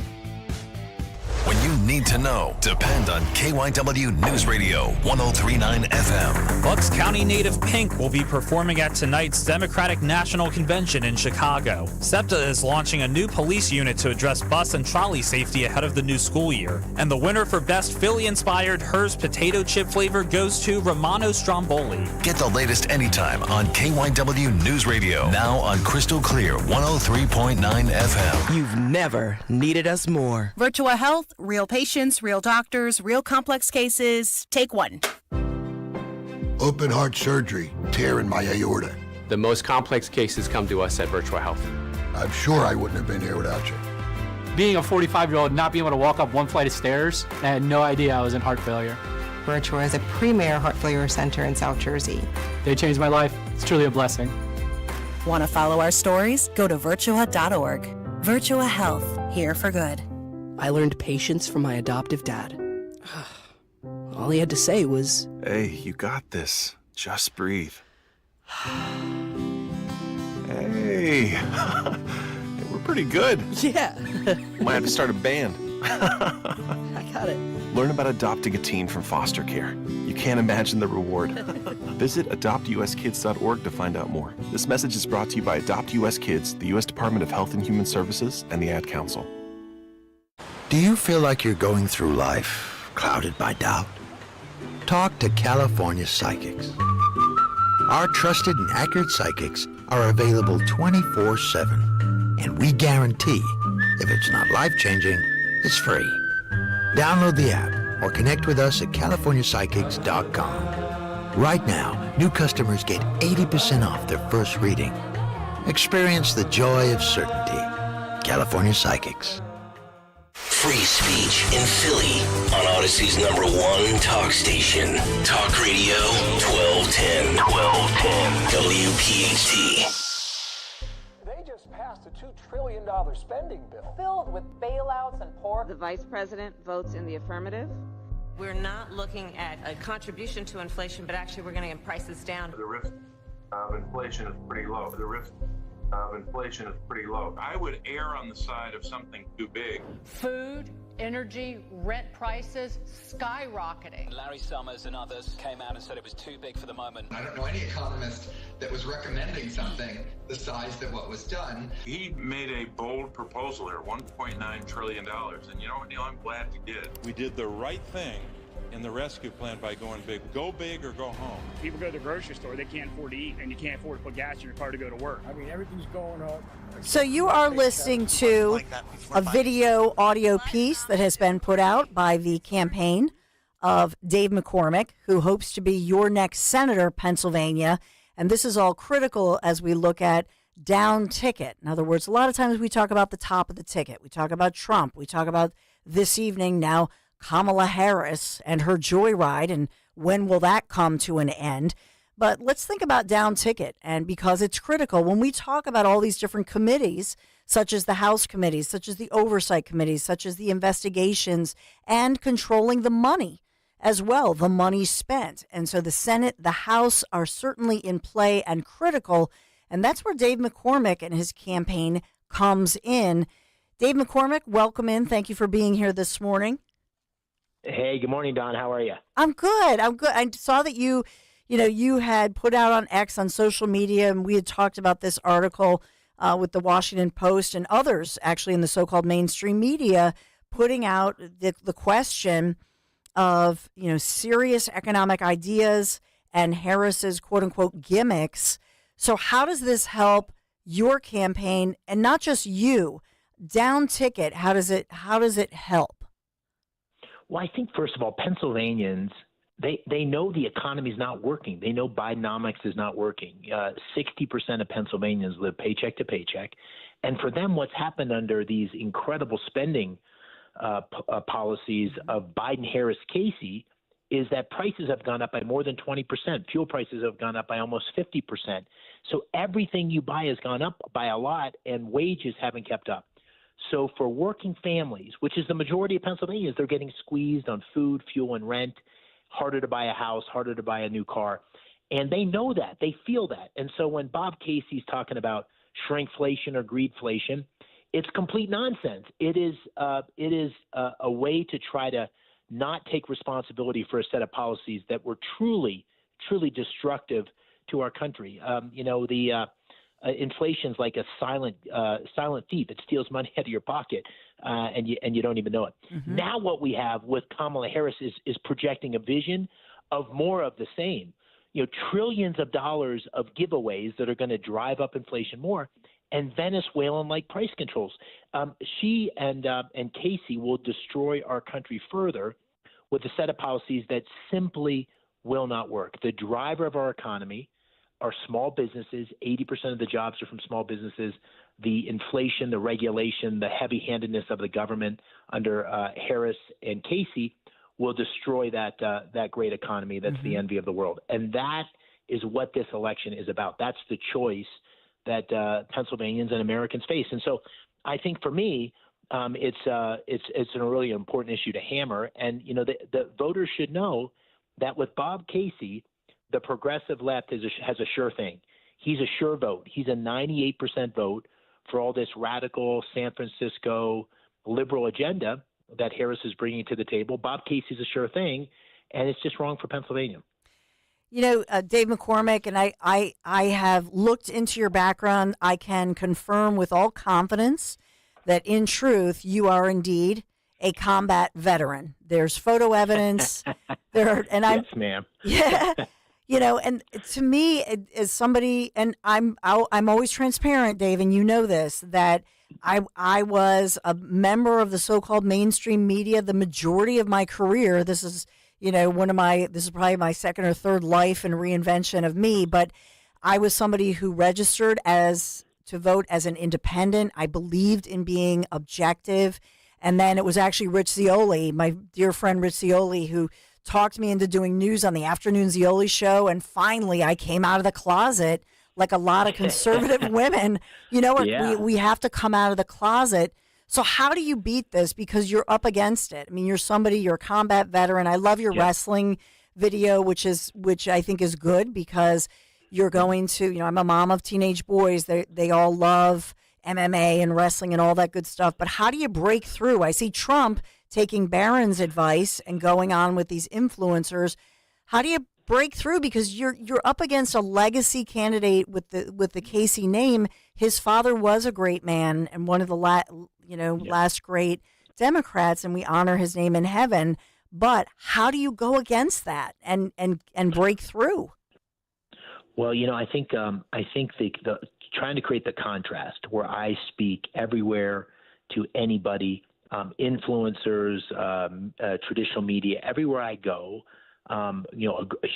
When you need to know, depend on KYW News Radio 103.9 FM. Bucks County native Pink will be performing at tonight's Democratic National Convention in Chicago. SEPTA is launching a new police unit to address bus and trolley safety ahead of the new school year. And the winner for Best Philly-inspired Hers potato chip flavor goes to Romano Stromboli. Get the latest anytime on KYW News Radio. Now on Crystal Clear 103.9 FM. You've never needed us more. Virtua Health, real patients, real doctors, real complex cases. Take one. Open heart surgery, tear in my aorta. The most complex cases come to us at Virtua Health. I'm sure I wouldn't have been here without you. Being a 45-year-old, not being able to walk up one flight of stairs, I had no idea I was in heart failure. Virtua is a premier heart failure center in South Jersey. They changed my life. It's truly a blessing. Want to follow our stories? Go to virtua.org. Virtua Health, here for good. I learned patience from my adoptive dad. All he had to say was, "Hey, you got this. Just breathe." Hey, we're pretty good. Yeah. Might have to start a band. I got it. Learn about adopting a teen from foster care. You can't imagine the reward. Visit adoptuskids.org to find out more. This message is brought to you by Adopt US Kids, the U.S. Department of Health and Human Services, and the Ad Council. Do you feel like you're going through life clouded by doubt? Talk to California Psychics. Our trusted and accurate psychics are available 24/7. And we guarantee, if it's not life-changing, it's free. Download the app or connect with us at CaliforniaPsychics.com. Right now, new customers get 80% off their first reading. Experience the joy of certainty. California Psychics. Free speech in Philly on Odyssey's #1 talk station. Talk Radio 1210. WPHT. passed a $2 trillion spending bill. Filled with bailouts and pork. The vice president votes in the affirmative. We're not looking at a contribution to inflation, but actually we're going to get prices down. The risk of inflation is pretty low. The risk of inflation is pretty low. I would err on the side of something too big. Food, energy, rent prices skyrocketing. Larry Summers and others came out and said it was too big for the moment. I don't know any economist that was recommending something the size that what was done. He made a bold proposal here, $1.9 trillion. And you know what, Neil, I'm glad he did. We did the right thing in the rescue plan by going big. Go big or go home. People go to the grocery store, they can't afford to eat, and you can't afford to put gas in your car to go to work. I mean, everything's going up. So you are listening to a video audio piece that has been put out by the campaign of Dave McCormick, who hopes to be your next senator, Pennsylvania. And this is all critical as we look at down ticket. In other words, a lot of times we talk about the top of the ticket. We talk about Trump. We talk about this evening now Kamala Harris and her joyride, and when will that come to an end? But let's think about down ticket, and because it's critical when we talk about all these different committees, such as the House committees, such as the oversight committees, such as the investigations, and controlling the money as well, the money spent. And so the Senate, the House are certainly in play and critical, and that's where Dave McCormick and his campaign comes in. Dave McCormick, welcome in. Thank you for being here this morning. Hey, good morning, Don. How are you? I'm good. I saw that you had put out on X on social media, and we had talked about this article with the Washington Post and others actually in the so-called mainstream media, putting out the question of, serious economic ideas and Harris's quote unquote gimmicks. So how does this help your campaign, and not just you? Down ticket, how does it help? Well, I think, first of all, Pennsylvanians, they know the economy is not working. They know Bidenomics is not working. 60% of Pennsylvanians live paycheck to paycheck. And for them, what's happened under these incredible spending policies of Biden, Harris, Casey is that prices have gone up by more than 20%. Fuel prices have gone up by almost 50%. So everything you buy has gone up by a lot, and wages haven't kept up. So for working families, which is the majority of Pennsylvanians, they're getting squeezed on food, fuel, and rent, harder to buy a house, harder to buy a new car. And they know that. They feel that. And so when Bob Casey's talking about shrinkflation or greedflation, it's complete nonsense. It is a way to try to not take responsibility for a set of policies that were truly, truly destructive to our country. Inflation's like a silent thief. It steals money out of your pocket, and you don't even know it. Mm-hmm. Now what we have with Kamala Harris is projecting a vision of more of the same. Trillions of dollars of giveaways that are going to drive up inflation more, and Venezuelan-like price controls. She and Casey will destroy our country further with a set of policies that simply will not work. The driver of our economy are small businesses. 80% of the jobs are from small businesses. The inflation, the regulation, the heavy-handedness of the government under Harris and Casey will destroy that great economy that's the envy of the world. And that is what this election is about. That's the choice that Pennsylvanians and Americans face. And so I think for me, it's a really important issue to hammer. And, the voters should know that with Bob Casey, the progressive left has a sure thing. He's a sure vote. He's a 98% vote for all this radical San Francisco liberal agenda that Harris is bringing to the table. Bob Casey's a sure thing, and it's just wrong for Pennsylvania. Dave McCormick, and I have looked into your background. I can confirm with all confidence that in truth, you are indeed a combat veteran. There's photo evidence. Yes, ma'am. Yeah. And to me, as somebody, and I'm always transparent, Dave, and you know this, that I was a member of the so-called mainstream media the majority of my career. This is, this is probably my second or third life and reinvention of me, but I was somebody who registered to vote as an independent. I believed in being objective. And then it was actually Rich Zeoli, my dear friend Rich Zeoli, who talked me into doing news on the afternoon Zeoli show. And finally, I came out of the closet like a lot of conservative women, we have to come out of the closet. So how do you beat this? Because you're up against it. I mean, you're a combat veteran. I love your wrestling video, which I think is good because you're going to, I'm a mom of teenage boys. They all love MMA and wrestling and all that good stuff. But how do you break through? I see Trump taking Barron's advice and going on with these influencers. How do you break through? Because you're up against a legacy candidate with the Casey name. His father was a great man and one of the last great Democrats, and we honor his name in heaven. But how do you go against that and break through? Well, I think the trying to create the contrast where I speak everywhere to anybody, influencers, traditional media, everywhere I go. A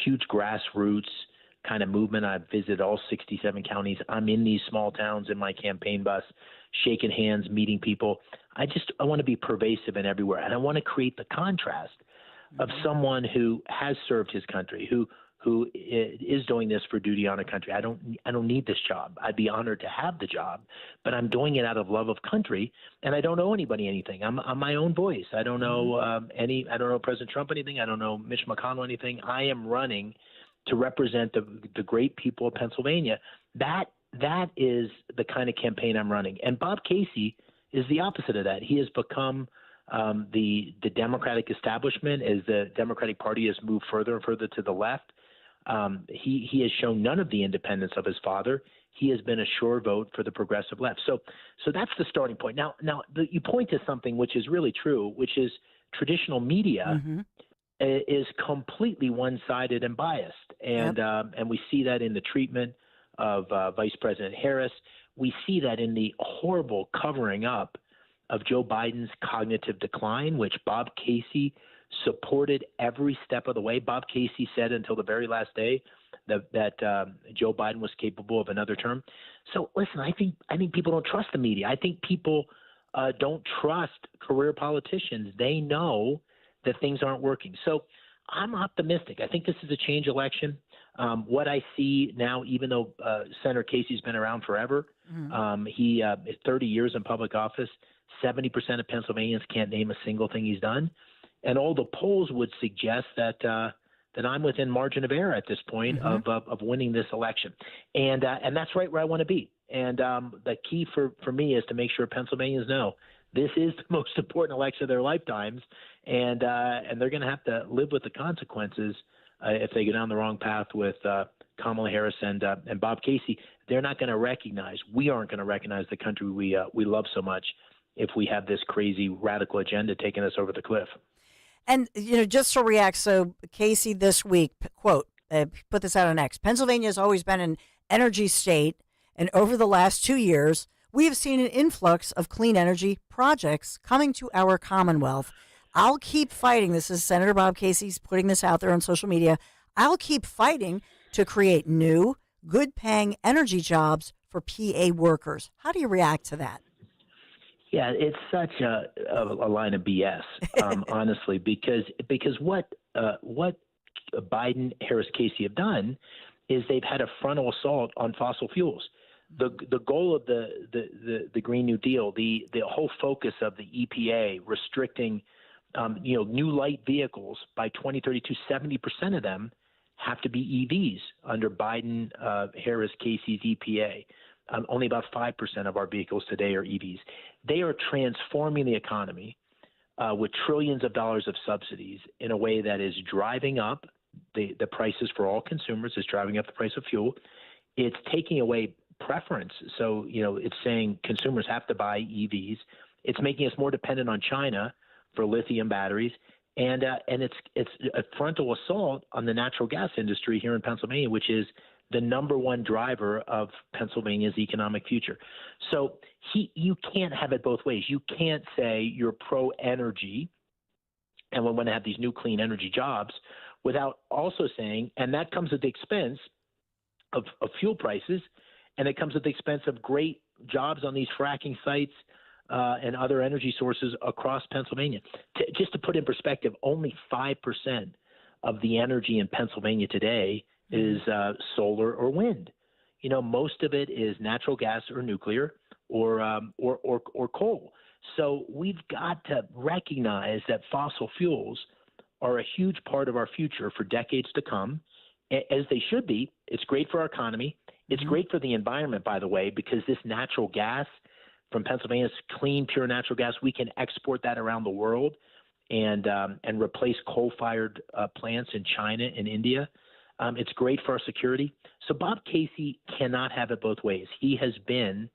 huge grassroots kind of movement. I've visited all 67 counties. I'm in these small towns in my campaign bus, shaking hands, meeting people. I want to be pervasive and everywhere. And I want to create the contrast of someone who has served his country, who is doing this for duty on a country. I don't need this job. I'd be honored to have the job, but I'm doing it out of love of country, and I don't owe anybody anything. I'm my own voice. I don't know I don't know President Trump anything. I don't know Mitch McConnell anything. I am running to represent the great people of Pennsylvania. That is the kind of campaign I'm running. And Bob Casey is the opposite of that. He has become the Democratic establishment as the Democratic Party has moved further and further to the left. He has shown none of the independence of his father. He has been a sure vote for the progressive left. So that's the starting point. Now you point to something which is really true, which is traditional media is completely one-sided and biased, and we see that in the treatment of Vice President Harris. We see that in the horrible covering up of Joe Biden's cognitive decline, which Bob Casey supported every step of the way. Bob Casey said until the very last day that Joe Biden was capable of another term. So listen, I think people don't trust the media. I think people don't trust career politicians. They know that things aren't working. So I'm optimistic. I think this is a change election. What I see now, even though Senator Casey's been around forever, he is 30 years in public office. 70% of Pennsylvanians can't name a single thing he's done. And all the polls would suggest that I'm within margin of error at this point of winning this election. And that's right where I want to be. And the key for me is to make sure Pennsylvanians know this is the most important election of their lifetimes, and they're going to have to live with the consequences if they go down the wrong path with Kamala Harris and Bob Casey. They're not going to recognize, we aren't going to recognize the country we love so much if we have this crazy radical agenda taking us over the cliff. And, just to react, so Casey this week, quote, put this out on X, Pennsylvania has always been an energy state, and over the last 2 years, we have seen an influx of clean energy projects coming to our Commonwealth. I'll keep fighting. This is Senator Bob Casey's putting this out there on social media. I'll keep fighting to create new, good-paying energy jobs for PA workers. How do you react to that? Yeah, it's such a line of BS, honestly, because what Biden, Harris, Casey have done is they've had a frontal assault on fossil fuels. The goal of the Green New Deal, the whole focus of the EPA restricting new light vehicles by 2032, 70% of them have to be EVs under Biden, Harris, Casey's EPA. Only about 5% of our vehicles today are EVs. They are transforming the economy with trillions of dollars of subsidies in a way that is driving up the prices for all consumers, is driving up the price of fuel. It's taking away preference. So, it's saying consumers have to buy EVs. It's making us more dependent on China for lithium batteries. And it's a frontal assault on the natural gas industry here in Pennsylvania, which is the number one driver of Pennsylvania's economic future. So you can't have it both ways. You can't say you're pro-energy and we want to have these new clean energy jobs without also saying, and that comes at the expense of fuel prices, and it comes at the expense of great jobs on these fracking sites and other energy sources across Pennsylvania. Just to put in perspective, only 5% of the energy in Pennsylvania today is solar or wind. most of it is natural gas or nuclear or coal. So we've got to recognize that fossil fuels are a huge part of our future for decades to come, as they should be. It's great for our economy. It's great for the environment, by the way, because this natural gas from Pennsylvania is clean, pure natural gas. We can export that around the world and replace coal-fired plants in China and India. It's great for our security. So Bob Casey cannot have it both ways. He has been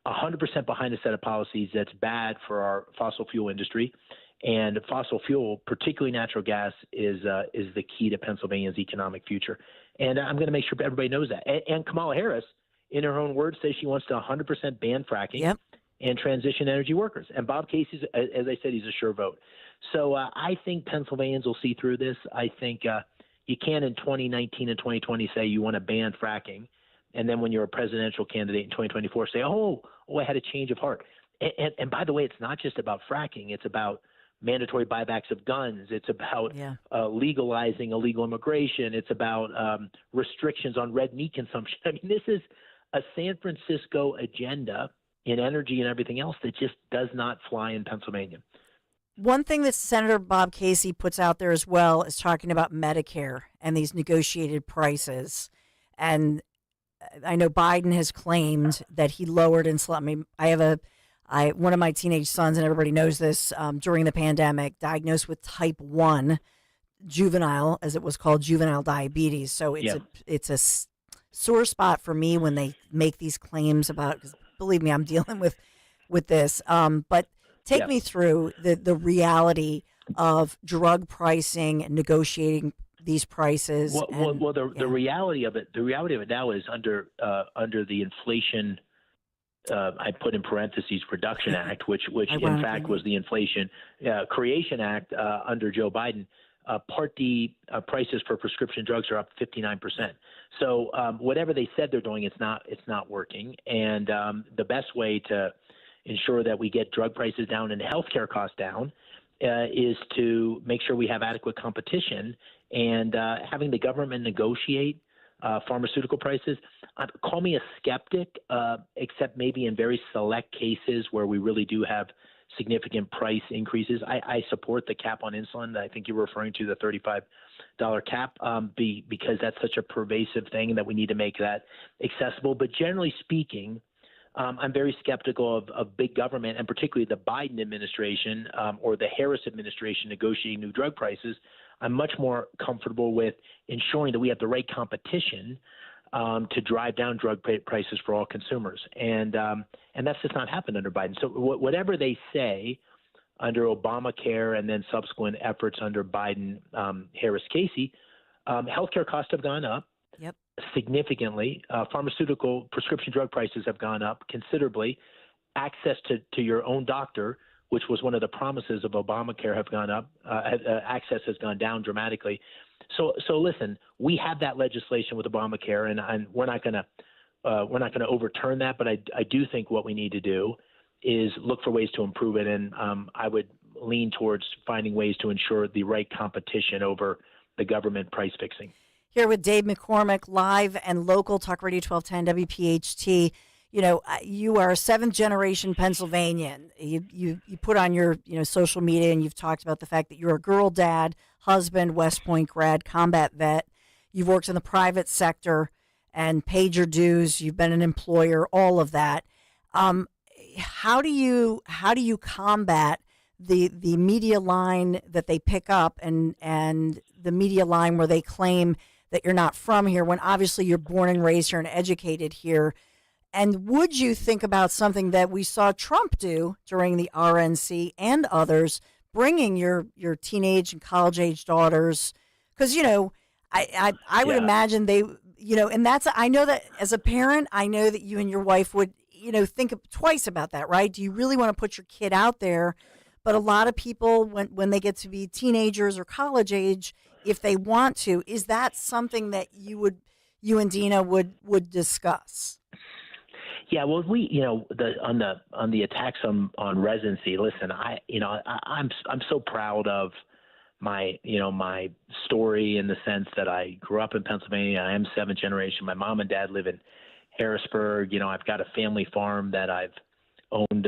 100% behind a set of policies that's bad for our fossil fuel industry. And fossil fuel, particularly natural gas, is the key to Pennsylvania's economic future. And I'm going to make sure everybody knows that. And Kamala Harris, in her own words, says she wants to 100% ban fracking and transition energy workers. And Bob Casey, as I said, he's a sure vote. So I think Pennsylvanians will see through this. I think you can in 2019 and 2020 say you want to ban fracking. And then when you're a presidential candidate in 2024, say, oh, I had a change of heart. And by the way, it's not just about fracking. It's about mandatory buybacks of guns. It's about legalizing illegal immigration. It's about restrictions on red meat consumption. I mean, this is a San Francisco agenda in energy and everything else that just does not fly in Pennsylvania. One thing that Senator Bob Casey puts out there as well is talking about Medicare and these negotiated prices. And I know Biden has claimed that he lowered insulin. I mean, one of my teenage sons, and everybody knows this, during the pandemic, diagnosed with type 1 juvenile, as it was called, juvenile diabetes. So it's a sore spot for me when they make these claims about, because believe me, I'm dealing with this. But take me through the reality of drug pricing and negotiating these prices. The reality of it now is under the Inflation. I put in parentheses Production Act, which in fact was the Inflation Creation Act under Joe Biden. Part D prices for prescription drugs are up 59%. So whatever they said they're doing, it's not working. And the best way to ensure that we get drug prices down and healthcare costs down is to make sure we have adequate competition and having the government negotiate pharmaceutical prices. Call me a skeptic, except maybe in very select cases where we really do have significant price increases. I support the cap on insulin that I think you're referring to, the $35 cap, because that's such a pervasive thing that we need to make that accessible. But generally speaking, I'm very skeptical of big government, and particularly the Biden administration or the Harris administration negotiating new drug prices. I'm much more comfortable with ensuring that we have the right competition to drive down drug prices for all consumers. And that's just not happened under Biden. So whatever they say under Obamacare and then subsequent efforts under Biden, Harris, Casey, healthcare costs have gone up significantly. Pharmaceutical prescription drug prices have gone up considerably. Access to your own doctor, which was one of the promises of Obamacare, have gone up. Access has gone down dramatically. So listen, we have that legislation with Obamacare, and we're not going to overturn that. But I do think what we need to do is look for ways to improve it, and I would lean towards finding ways to ensure the right competition over the government price fixing. Here with Dave McCormick, live and local, Talk Radio 1210 WPHT. You know, you are a seventh-generation Pennsylvanian. You put on your social media, and you've talked about the fact that you're a girl dad, husband, West Point grad, combat vet. You've worked in the private sector and paid your dues. You've been an employer, all of that. How do you combat the media line that they pick up and the media line where they claim that you're not from here when obviously you're born and raised here and educated here? And would you think about something that we saw Trump do during the RNC and others, bringing your teenage and college-age daughters? Because, I would imagine they, and I know that as a parent, I know that you and your wife would, think twice about that, right? Do you really want to put your kid out there? But a lot of people, when they get to be teenagers or college age, if they want to, is that something that you and Dina would discuss? Yeah, well, on the attacks on residency. Listen, I'm so proud of my story in the sense that I grew up in Pennsylvania. I am seventh generation. My mom and dad live in Harrisburg. You know, I've got a family farm that I've owned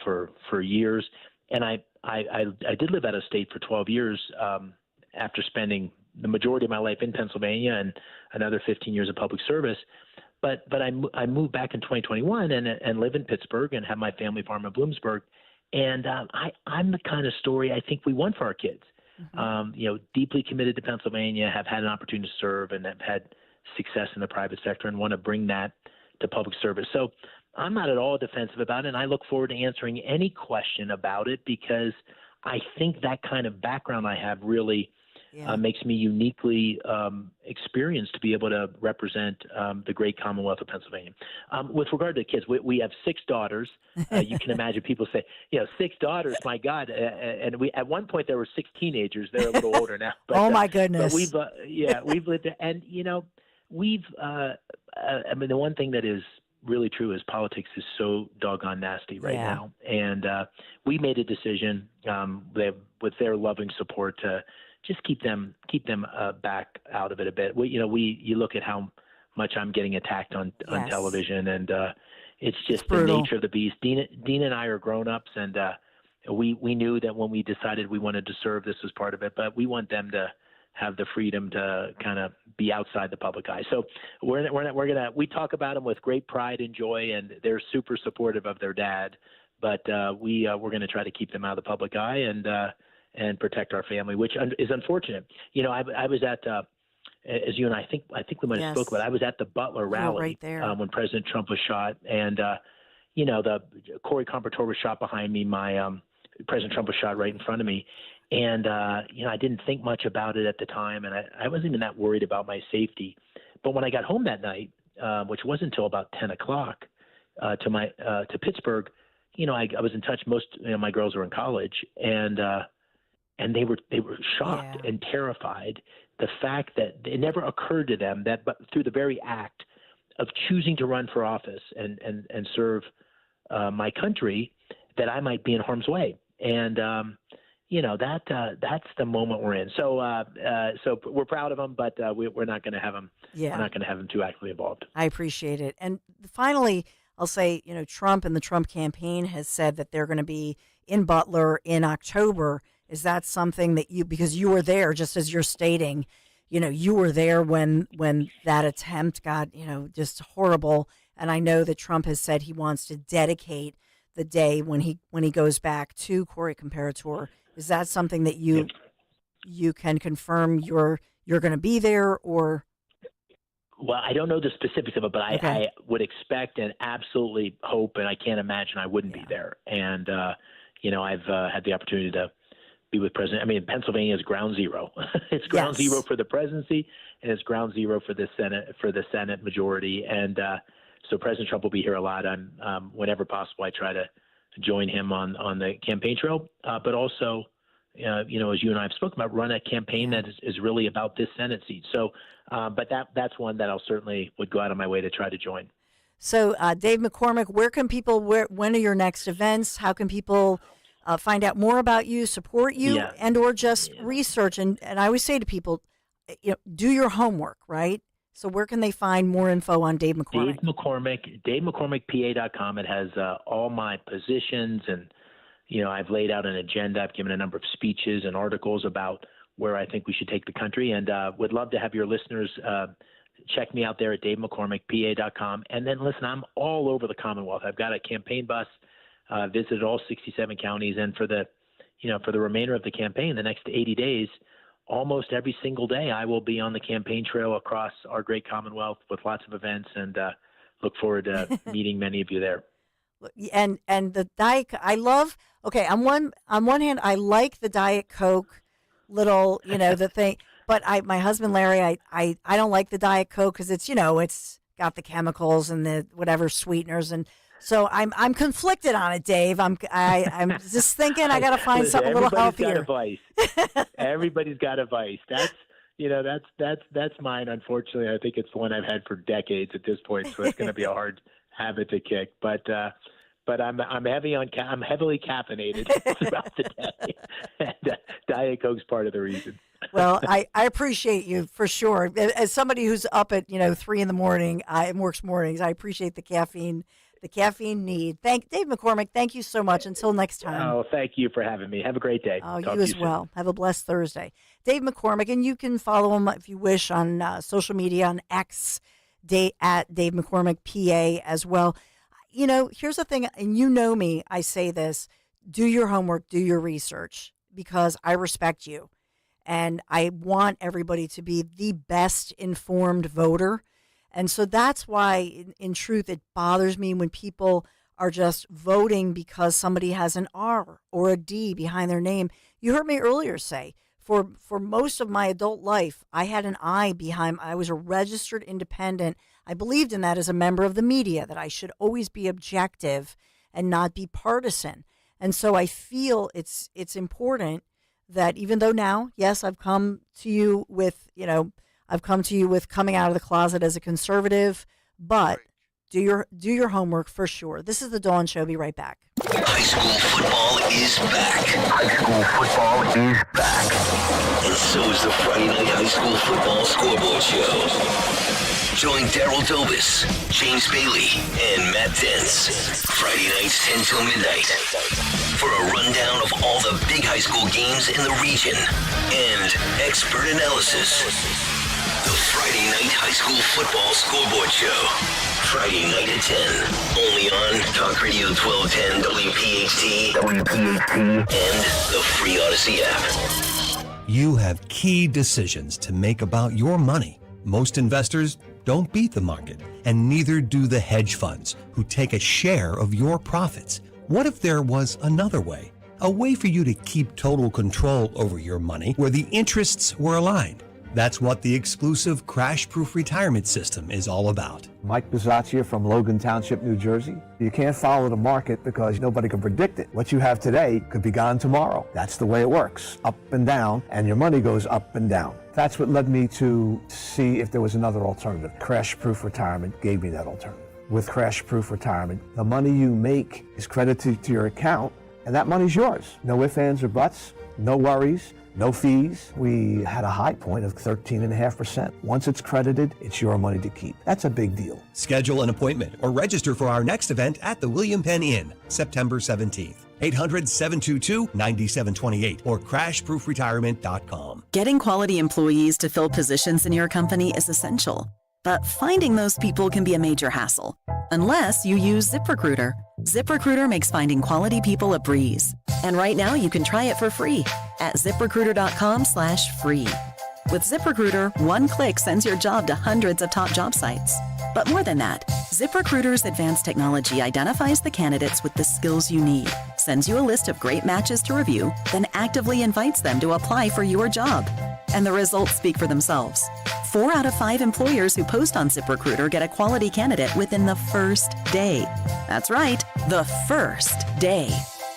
for years, and I did live out of state for 12 years after spending the majority of my life in Pennsylvania and another 15 years of public service. But I moved back in 2021 and live in Pittsburgh and have my family farm in Bloomsburg. And I'm the kind of story I think we want for our kids. You know, deeply committed to Pennsylvania, have had an opportunity to serve, and have had success in the private sector, and want to bring that to public service. So I'm not at all defensive about it, and I look forward to answering any question about it, because I think that kind of background I have really makes me uniquely experienced to be able to represent the great Commonwealth of Pennsylvania. With regard to the kids, we have 6 daughters. You can imagine people say, 6 daughters, my God. And we at one point there were 6 teenagers. They're a little older now. But, oh my goodness! But we've lived there, and I mean, the one thing that is really true is politics is so doggone nasty right now, and we made a decision with their loving support to just keep them back out of it a bit. You look at how much I'm getting attacked on television, and it's just the nature of the beast. Dean and I are grown-ups, and we knew that when we decided we wanted to serve, this was part of it, but we want them to have the freedom to kind of be outside the public eye. So we talk about them with great pride and joy, and they're super supportive of their dad, but we're going to try to keep them out of the public eye and protect our family, which is unfortunate. I was at, as you and I think we might have spoke about, I was at the Butler rally right there. When President Trump was shot, and the Corey Compertor was shot behind me. President Trump was shot right in front of me. And, I didn't think much about it at the time, and I wasn't even that worried about my safety. But when I got home that night, which wasn't until about 10 o'clock, to Pittsburgh, I was in touch. Most my girls were in college, and they were shocked and terrified. The fact that it never occurred to them that, but through the very act of choosing to run for office and serve my country, that I might be in harm's way. And that's the moment we're in. So so we're proud of them, but we're not going to have them. We're not going to have them too actively involved. I appreciate it. And finally, I'll say, Trump and the Trump campaign has said that they're going to be in Butler in October. Is that something that because you were there, just as you're stating, you were there when that attempt got, just horrible. And I know that Trump has said he wants to dedicate the day when he goes back to Corey Comparator. Is that something that you can confirm you're going to be there, or? Well, I don't know the specifics of it, but I would expect and absolutely hope, and I can't imagine I wouldn't be there. And I've had the opportunity to be with President. I mean, Pennsylvania is ground zero. It's ground zero for the presidency, and it's ground zero for the Senate majority. And so President Trump will be here a lot. Whenever possible, I try to join him on the campaign trail, but also, as you and I have spoken about, run a campaign that is really about this Senate seat. So, but that's one that I'll certainly would go out of my way to try to join. So, Dave McCormick, where can people? When are your next events? How can people find out more about you, support you, and or just research? And I always say to people, do your homework, right? So where can they find more info on Dave McCormick? DaveMcCormickPA.com. It has all my positions, and I've laid out an agenda. I've given a number of speeches and articles about where I think we should take the country, and would love to have your listeners check me out there at DaveMcCormickPA.com. And then listen, I'm all over the Commonwealth. I've got a campaign bus, visited all 67 counties, and for the remainder of the campaign, the next 80 days. Almost every single day, I will be on the campaign trail across our great Commonwealth with lots of events, and look forward to meeting many of you there. And the Diet, I love. Okay, on one hand, I like the Diet Coke, little the thing, but my husband Larry, I don't like the Diet Coke because it's got the chemicals and the whatever sweeteners, and so I'm conflicted on it, Dave. I'm just thinking I got to find something a little healthier. Everybody's got a vice. That's mine. Unfortunately, I think it's the one I've had for decades at this point, so it's going to be a hard habit to kick. But I'm heavily caffeinated throughout the day, and Diet Coke's part of the reason. Well, I appreciate you for sure. As somebody who's up at 3 a.m, and works mornings, I appreciate the caffeine need. Dave McCormick, thank you so much. Until next time. Oh, thank you for having me. Have a great day. Oh, Talk you to as soon. well. Have a blessed Thursday. Dave McCormick, and you can follow him if you wish on social media, on X, at Dave McCormick PA as well. Here's the thing, and you know me, I say this, do your homework, do your research, because I respect you. And I want everybody to be the best informed voter. And so that's why, in truth, it bothers me when people are just voting because somebody has an R or a D behind their name. You heard me earlier say, for most of my adult life, I had an I behind. I was a registered independent. I believed in that as a member of the media, that I should always be objective and not be partisan. And so I feel it's important that even though now, yes, I've come to you with coming out of the closet as a conservative, but do your homework for sure. This is the Dawn Show. Be right back. High school football is back. High school football is back. And so is the Friday Night High School Football Scoreboard Show. Join Daryl Dobis, James Bailey, and Matt Dents. Friday nights 10 till midnight for a rundown of all the big high school games in the region and expert analysis. The Friday Night High School Football Scoreboard Show. Friday night at 10. Only on Talk Radio 1210 WPHT, and the free Odyssey app. You have key decisions to make about your money. Most investors don't beat the market, and neither do the hedge funds, who take a share of your profits. What if there was another way? A way for you to keep total control over your money where the interests were aligned. That's what the exclusive crash-proof retirement system is all about. Mike Bisaccia from Logan Township, New Jersey. You can't follow the market because nobody can predict it. What you have today could be gone tomorrow. That's the way it works, up and down, and your money goes up and down. That's what led me to see if there was another alternative. Crash-proof retirement gave me that alternative. With crash-proof retirement, the money you make is credited to your account, and that money's yours. No ifs, ands, or buts, no worries. No fees. We had a high point of 13.5%. Once it's credited, it's your money to keep. That's a big deal. Schedule an appointment or register for our next event at the William Penn Inn, September 17th. 800-722-9728 or crashproofretirement.com. Getting quality employees to fill positions in your company is essential, but finding those people can be a major hassle, unless you use ZipRecruiter. ZipRecruiter makes finding quality people a breeze. And right now you can try it for free at ZipRecruiter.com/free. With ZipRecruiter, one click sends your job to hundreds of top job sites. But more than that, ZipRecruiter's advanced technology identifies the candidates with the skills you need, sends you a list of great matches to review, then actively invites them to apply for your job. And the results speak for themselves. 4 out of 5 employers who post on ZipRecruiter get a quality candidate within the first day. That's right, the first day.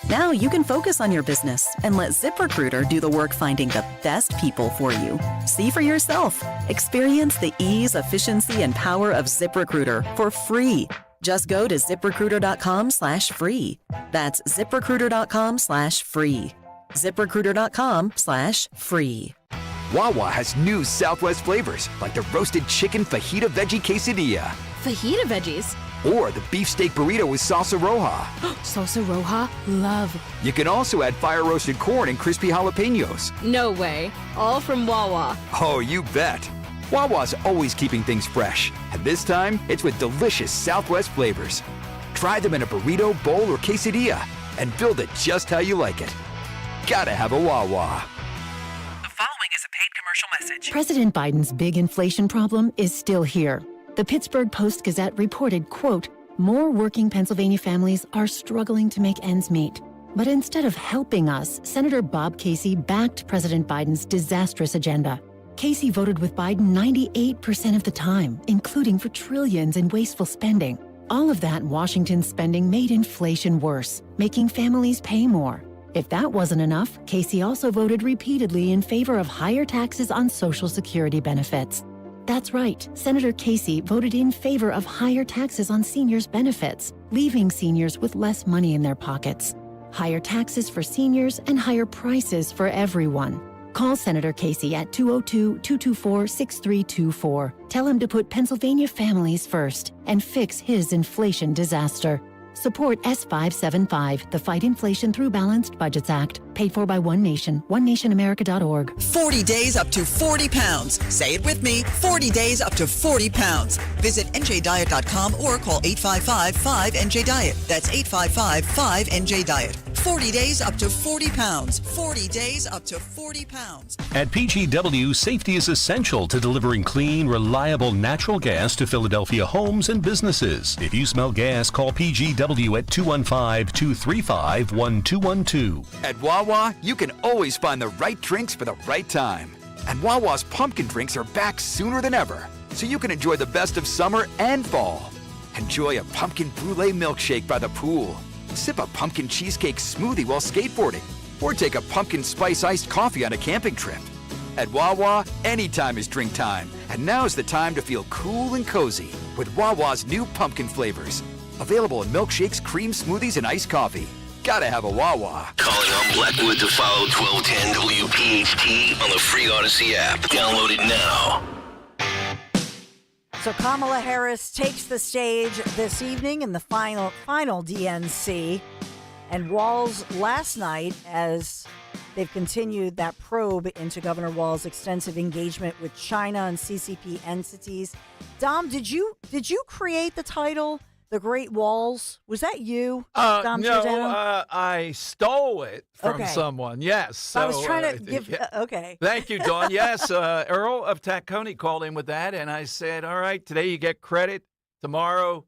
Now you can focus on your business and let ZipRecruiter do the work finding the best people for you. See for yourself. Experience the ease, efficiency, and power of ZipRecruiter for free. Just go to ZipRecruiter.com/free. That's ZipRecruiter.com/free. ZipRecruiter.com/free. Wawa has new Southwest flavors like the roasted chicken fajita veggie quesadilla. Fajita veggies? Or the beefsteak burrito with salsa roja. Salsa roja? Love. You can also add fire roasted corn and crispy jalapenos. No way. All from Wawa. Oh, you bet. Wawa's always keeping things fresh. And this time, it's with delicious Southwest flavors. Try them in a burrito, bowl, or quesadilla and build it just how you like it. Gotta have a Wawa. Following is a paid commercial message. President Biden's big inflation problem is still here. The Pittsburgh Post-Gazette reported, quote, more working Pennsylvania families are struggling to make ends meet. But instead of helping us, Senator Bob Casey backed President Biden's disastrous agenda. Casey voted with Biden 98% of the time, including for trillions in wasteful spending. All of that Washington spending made inflation worse, making families pay more. If that wasn't enough, Casey also voted repeatedly in favor of higher taxes on Social Security benefits. That's right, Senator Casey voted in favor of higher taxes on seniors' benefits, leaving seniors with less money in their pockets. Higher taxes for seniors and higher prices for everyone. Call Senator Casey at 202-224-6324. Tell him to put Pennsylvania families first and fix his inflation disaster. Support S575, the Fight Inflation Through Balanced Budgets Act, paid for by One Nation, onenationamerica.org. 40 days up to 40 pounds. Say it with me, 40 days up to 40 pounds. Visit njdiet.com or call 855-5NJ-DIET. That's 855-5NJ-DIET. 40 days up to 40 pounds. 40 days up to 40 pounds. At PGW, safety is essential to delivering clean, reliable natural gas to Philadelphia homes and businesses. If you smell gas, call PGW at 215-235-1212. At Wawa, you can always find the right drinks for the right time. And Wawa's pumpkin drinks are back sooner than ever, so you can enjoy the best of summer and fall. Enjoy a pumpkin brulee milkshake by the pool. Sip a pumpkin cheesecake smoothie while skateboarding, or take a pumpkin spice iced coffee on a camping trip. At Wawa, anytime is drink time, and now's the time to feel cool and cozy with Wawa's new pumpkin flavors. Available in milkshakes, cream smoothies, and iced coffee. Gotta have a Wawa. Calling on Blackwood to follow 1210 WPHT on the free Odyssey app. Download it now. So Kamala Harris takes the stage this evening in the final DNC. And Walz last night, as they've continued that probe into Governor Walz's extensive engagement with China and CCP entities. Dom, did you create the title, The Great Walz? Was that you, Dom Giordano? I stole it from someone, yes. So, I was trying to give, okay. Thank you, Dawn. Yes, Earl of Tacony called in with that, and I said, all right, today you get credit. Tomorrow,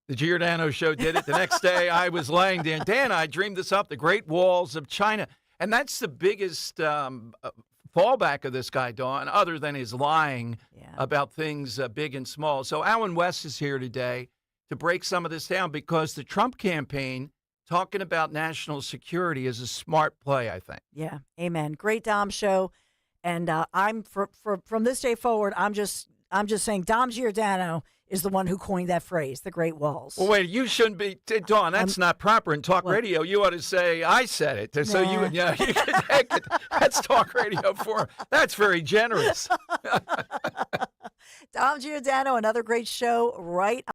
the Giordano Show did it. The next day, I was laying there. Dan, I dreamed this up, The Great Walls of China. And that's the biggest fallback of this guy, Dawn, other than his lying about things big and small. So Alan West is here today to break some of this down, because the Trump campaign talking about national security is a smart play, I think. Yeah, amen. Great Dom show, and I'm from this day forward. I'm just saying Dom Giordano is the one who coined that phrase, the Great Walls. Well, wait, you shouldn't be, Dawn. That's not proper in talk radio. You ought to say I said it. So you can take it. That's talk radio for. That's very generous. Dom Giordano, another great show right